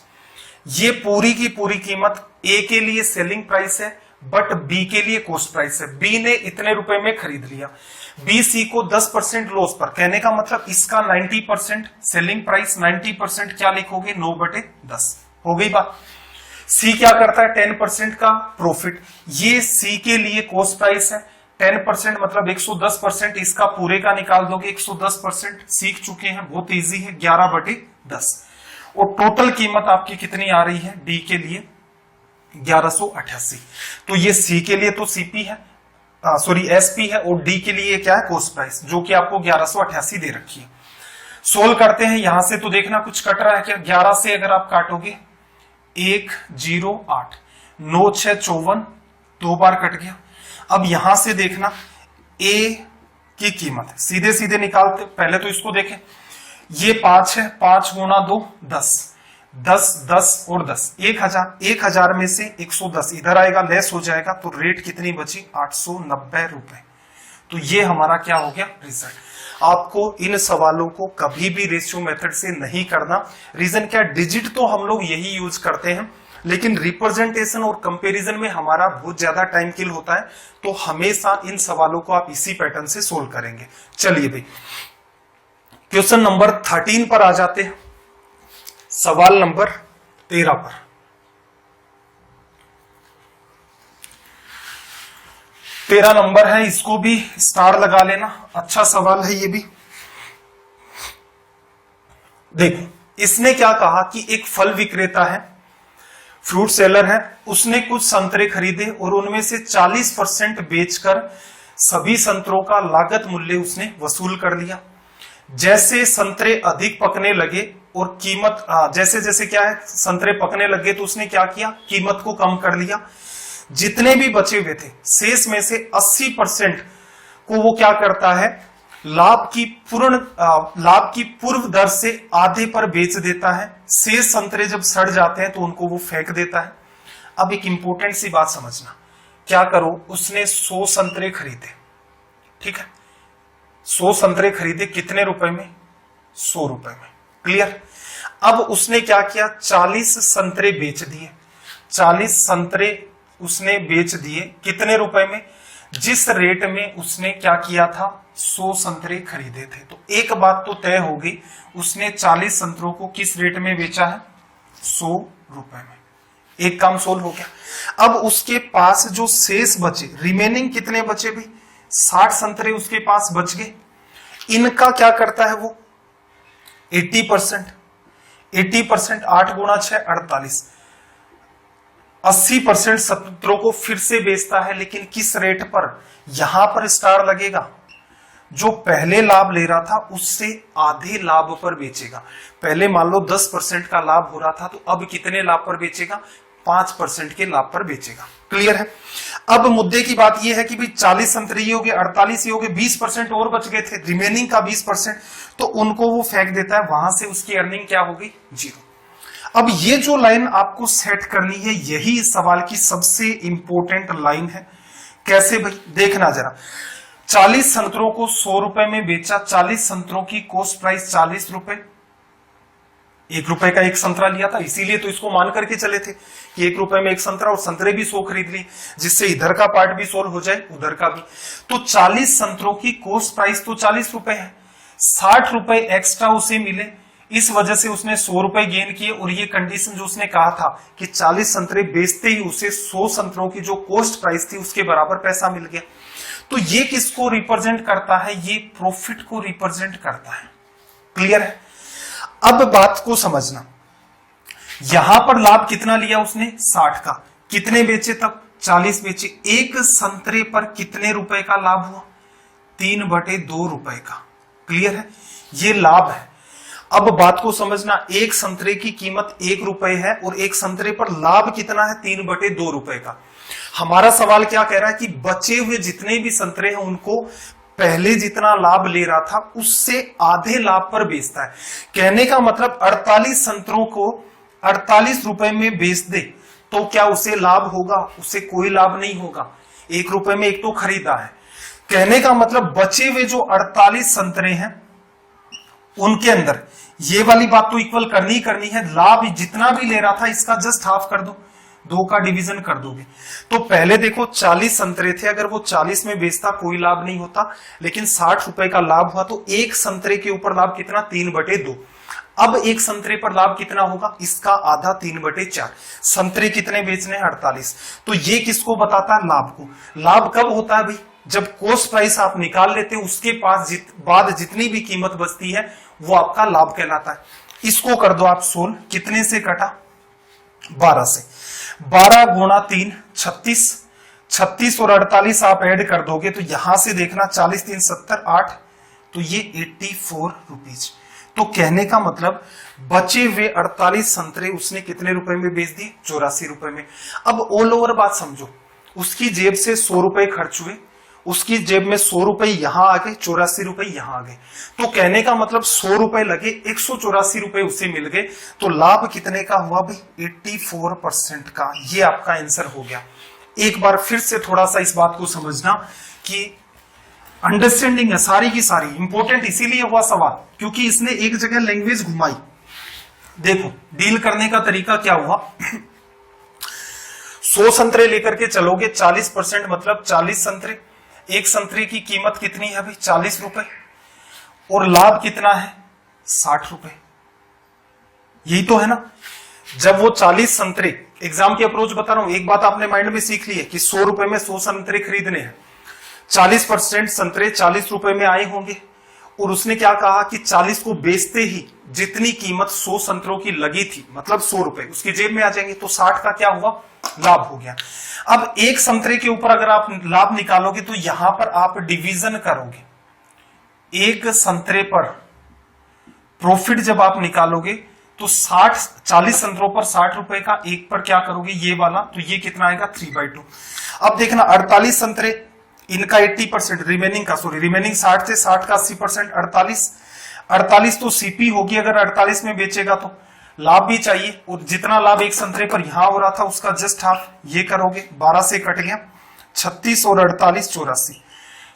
A: ये पूरी की पूरी कीमत ए के लिए सेलिंग प्राइस है, बट बी के लिए कॉस्ट प्राइस है। बी ने इतने रुपए में खरीद लिया, बी सी को 10% लॉस पर, कहने का मतलब इसका 90% सेलिंग प्राइस, 90% क्या लिखोगे 9/10, हो गई बात। सी क्या करता है 10% का प्रॉफिट, ये सी के लिए कॉस्ट प्राइस है। 10% मतलब 110%, इसका पूरे का निकाल दोगे 110%, सीख चुके हैं बहुत इजी है, 11/10। और टोटल कीमत आपकी कितनी आ रही है डी के लिए 1188। तो ये सी के लिए तो सीपी है, सॉरी एसपी है, और डी के लिए क्या है कॉस्ट प्राइस, जो कि आपको 1188 दे रखी है। सोल्व करते हैं यहां से, तो देखना कुछ कट रहा है क्या। 11 से अगर आप काटोगे 108, 9 6 54, 2 बार कट गया। अब यहां से देखना ए की कीमत सीधे सीधे निकालते, पहले तो इसको देखें, ये 5 है, 5 गुणा 2 10, 10 10 और 10, 1000, 1000 में से 110 इधर आएगा, लेस हो जाएगा, तो रेट कितनी बची 890 रुपए। तो ये हमारा क्या हो गया रिजल्ट। आपको इन सवालों को कभी भी रेशियो मेथड से नहीं करना। रीजन क्या, डिजिट तो हम लोग यही यूज करते हैं, लेकिन रिप्रेजेंटेशन और कंपैरिजन में हमारा बहुत ज्यादा टाइम किल होता है, तो हमेशा इन सवालों को आप इसी पैटर्न से सोल्व करेंगे। चलिए भाई, क्वेश्चन नंबर 13 पर आ जाते हैं, सवाल नंबर 13 पर। तेरह नंबर है, इसको भी स्टार लगा लेना, अच्छा सवाल है ये भी। देखो इसने क्या कहा कि एक फल विक्रेता है, फ्रूट सेलर है, उसने कुछ संतरे खरीदे और उनमें से 40% बेचकर सभी संतरों का लागत मूल्य उसने वसूल कर लिया। जैसे संतरे अधिक पकने लगे और कीमत जैसे जैसे क्या है संतरे पकने लगे, तो उसने क्या किया, कीमत को कम कर लिया। जितने भी बचे हुए थे शेष में से 80% को वो क्या करता है, लाभ की पूर्व दर से आधे पर बेच देता है। शेष संतरे जब सड़ जाते हैं तो उनको वो फेंक देता है। अब एक इंपॉर्टेंट सी बात समझना, क्या करो, उसने 100 संतरे खरीदे, ठीक है, 100 संतरे खरीदे, कितने रुपए में, 100 रुपए में, क्लियर। अब उसने क्या किया, 40 संतरे बेच दिए, 40 संतरे उसने बेच दिए, कितने रुपए में, जिस रेट में उसने क्या किया था, 100 संतरे खरीदे थे। तो एक बात तो तय हो गई, उसने 40 संतरों को किस रेट में बेचा है, 100 रुपए में। एक काम सोल्व हो गया। अब उसके पास जो शेष बचे, रिमेनिंग कितने बचे भाई, 60 संतरे उसके पास बच गए। इनका क्या करता है वो, 80%, 8 गुणा 6 48, 80% संतरों को फिर से बेचता है, लेकिन किस रेट पर, यहां पर स्टार लगेगा, जो पहले लाभ ले रहा था उससे आधे लाभ पर बेचेगा। पहले मान लो 10% का लाभ हो रहा था, तो अब कितने लाभ पर बेचेगा, 5% के लाभ पर बेचेगा, क्लियर है। अब मुद्दे की बात यह है कि भाई 40 संतरे ही हो गए, 48 ही हो गए, 20% और बच गए थे, रिमेनिंग का 20%, तो उनको वो फेंक देता है, वहां से उसकी अर्निंग क्या हो गई, 0। अब ये जो लाइन आपको सेट करनी है, यही इस सवाल की सबसे इंपॉर्टेंट लाइन है। कैसे भाई, देखना जरा, 40 संतरों को 100 रुपए में बेचा, 40 संतरों की कॉस्ट प्राइस 40 रुपए, 1 रुपए का एक संतरा लिया था, इसीलिए तो इसको मान करके चले थे कि 1 रुपए में एक संतरा, और संतरे भी 100 खरीद ली, जिससे इधर का पार्ट भी सोल्व हो जाए, उधर का भी। तो 40 संतरों की कॉस्ट प्राइस तो 40 रुपए है, 60 रुपए एक्स्ट्रा उसे मिले, इस वजह से उसने 100 रुपए गेन किए। और ये कंडीशन जो उसने कहा था कि 40 संतरे बेचते ही उसे 100 संतरों की जो कॉस्ट प्राइस थी उसके बराबर पैसा मिल गया। तो ये किसको रिप्रेजेंट करता है, ये प्रॉफिट को रिप्रेजेंट करता है, क्लियर है। अब बात को समझना, यहां पर लाभ कितना लिया उसने, 60 का, कितने बेचे तब, 40 बेचे, एक संतरे पर कितने रुपए का लाभ हुआ, 3/2 रुपए का, क्लियर है, ये लाभ है। अब बात को समझना, एक संतरे की कीमत 1 रुपए है और एक संतरे पर लाभ कितना है, 3/2 रुपए का। हमारा सवाल क्या कह रहा है कि बचे हुए जितने भी संतरे हैं उनको पहले जितना लाभ ले रहा था उससे आधे लाभ पर बेचता है। कहने का मतलब 48 संतरों को 48 रुपए में बेच दे तो क्या उसे लाभ होगा, उसे कोई लाभ नहीं होगा, 1 रुपए में एक तो खरीदा है। कहने का मतलब बचे हुए जो 48 संतरे हैं उनके अंदर ये वाली बात तो इक्वल करनी ही करनी है, लाभ जितना भी ले रहा था इसका जस्ट हाफ कर दो, 2 का डिवीजन कर दोगे। तो पहले देखो 40 संतरे थे, अगर वो 40 में बेचता कोई लाभ नहीं होता, लेकिन 60 रुपए का लाभ हुआ तो एक संतरे के ऊपर लाभ कितना, 3/2। अब एक संतरे पर लाभ कितना होगा, इसका आधा, 3/4। संतरे कितने बेचने हैं, 48। तो ये किसको बताता है, लाभ को। लाभ कब होता है भाई, जब कॉस्ट प्राइस आप निकाल लेते हो उसके पास बाद जितनी भी कीमत बचती है वो आपका लाभ कहलाता है। इसको कर दो आप सोल्व, कितने से कटा, 12 से, 12 गुणा 3 36, 36 और 48 आप ऐड कर दोगे तो यहां से देखना 40 3 70 8, तो ये 84 रुपीज। तो कहने का मतलब बचे हुए 48 संतरे उसने कितने रुपए में बेच दिए, 84 रुपए में। अब ऑल ओवर बात समझो, उसकी जेब से 100 रुपए खर्च हुए, उसकी जेब में 100 रुपए यहां आ गए, 84 रुपए यहां आ गए, तो कहने का मतलब 100 रुपए लगे, 184 रुपए उसे मिल गए। तो लाभ कितने का हुआ भाई, 84% का। ये आपका आंसर हो गया। एक बार फिर से थोड़ा सा इस बात को समझना कि अंडरस्टैंडिंग है सारी की सारी, इंपॉर्टेंट इसीलिए हुआ सवाल क्योंकि इसने एक जगह लैंग्वेज घुमाई। देखो डील करने का तरीका क्या हुआ, 100 संतरे लेकर के चलोगे, 40% मतलब 40 संतरे, एक संतरे की कीमत कितनी है भाई, 40 रुपए, और लाभ कितना है, 60 रुपए। यही तो है ना। जब वो 40 संतरे, एग्जाम की अप्रोच बता रहा हूं, एक बात आपने माइंड में सीख ली है कि 100 रुपए में 100 संतरे खरीदने हैं, 40% संतरे 40 रुपए में आए होंगे, और उसने क्या कहा कि 40 को बेचते ही जितनी कीमत 100 संतरों की लगी थी, मतलब 100 रुपए उसकी जेब में आ जाएंगे, तो 60 का क्या हुआ, लाभ हो गया। अब एक संतरे के ऊपर अगर आप लाभ निकालोगे तो यहां पर आप डिवीजन करोगे, एक संतरे पर प्रॉफिट जब आप निकालोगे तो 40 संतरों पर 60 रुपए का, एक पर क्या करोगे ये वाला, तो ये कितना आएगा 3/2। अब देखना 48 संतरे, इनका 80% रिमेनिंग का, सॉरी रिमेनिंग 60 थे, 60 का 80% 48 तो सीपी होगी। अगर 48 में बेचेगा तो लाभ भी चाहिए, और जितना लाभ एक संतरे पर यहां हो रहा था उसका जस्ट हाफ ये करोगे, 12 से कट गया 36 और 48 84,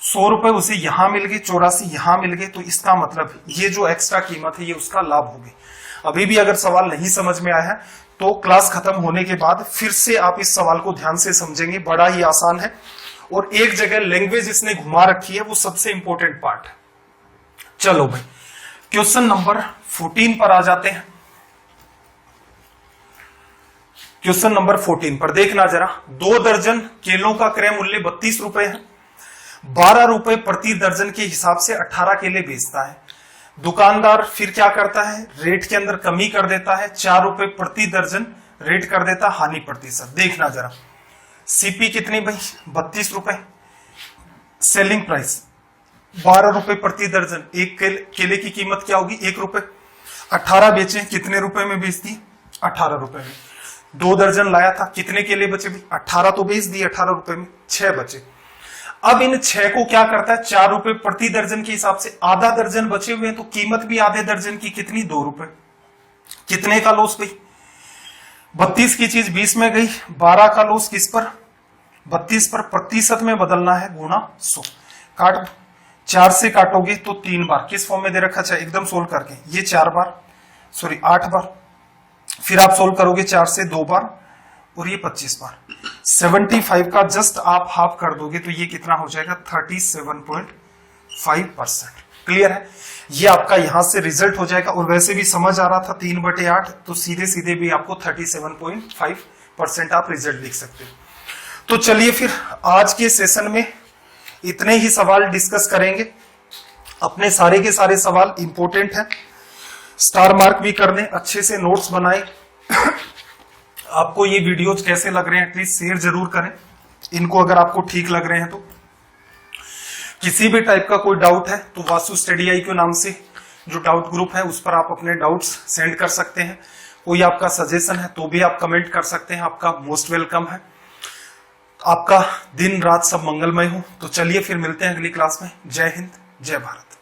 A: 100 रुपए उसे यहां मिल गए, 84 यहां मिल गए। तो इसका मतलब ये जो एक्स्ट्रा कीमत है ये उसका लाभ होगी। अभी भी अगर सवाल नहीं समझ में आया है तो क्लास खत्म होने के बाद फिर से आप इस सवाल को ध्यान से समझेंगे, बड़ा ही आसान है। और एक जगह लैंग्वेज इसने घुमा रखी है, वो सबसे इंपॉर्टेंट पार्ट है। चलो भाई क्वेश्चन नंबर 14 पर आ जाते हैं। क्वेश्चन नंबर 14 पर देखना जरा, 2 दर्जन केलों का क्रय मूल्य 32 रुपए है, 12 रुपए प्रति दर्जन के हिसाब से 18 केले बेचता है। दुकानदार फिर क्या करता है, रेट के अंदर कमी कर देता है, 4 रुपए प्रति दर्जन रेट कर देता, हानि प्रतिशत। देखना जरा सीपी कितनी भाई 32 रुपए, सेलिंग प्राइस 12 रुपए प्रति दर्जन, एक केले की कीमत क्या होगी 1 रुपए, 18 बेचे, कितने रुपए में बेच दी 18 रुपए में। 2 दर्जन लाया था, कितने केले बचे भाई 18 तो बेच दिए 18 रुपए में, 6 बचे। अब इन 6 को क्या करता है 4 रुपए प्रति दर्जन के हिसाब से, आधा दर्जन बचे हुए हैं तो कीमत भी आधे दर्जन की कितनी 2 रुपए। कितने का लॉस भाई 32 की चीज 20 में गई, 12 का लॉस किस पर 32 पर, प्रतिशत में बदलना है गुणा 100। काट 4 से काटोगे तो 3 बार, किस फॉर्म में दे रखा है एकदम सोल्व करके, ये 4 बार, सॉरी 8 बार, फिर आप सोल्व करोगे 4 से 2 बार और ये 25 बार। 75 का जस्ट आप हाफ कर दोगे तो ये कितना हो जाएगा 37.5%। क्लियर है, ये आपका यहां से रिजल्ट हो जाएगा। और वैसे भी समझ आ रहा था 3/8, तो सीधे सीधे भी आपको 37.5% आप रिजल्ट लिख सकते हो। तो चलिए फिर आज के सेशन में इतने ही सवाल डिस्कस करेंगे। अपने सारे के सारे सवाल इंपॉर्टेंट हैं, स्टार मार्क भी कर लें, अच्छे से नोट्स बनाएं। आपको ये वीडियोज कैसे लग रहे हैं एटलीस्ट शेयर जरूर करें इनको, अगर आपको ठीक लग रहे हैं तो। किसी भी टाइप का कोई डाउट है तो वासु स्टडी आई के नाम से जो डाउट ग्रुप है उस पर आप अपने डाउट्स सेंड कर सकते हैं। कोई आपका सजेशन है तो भी आप कमेंट कर सकते हैं, आपका मोस्ट वेलकम है। आपका दिन रात सब मंगलमय हो। तो चलिए फिर मिलते हैं अगली क्लास में। जय हिंद, जय भारत।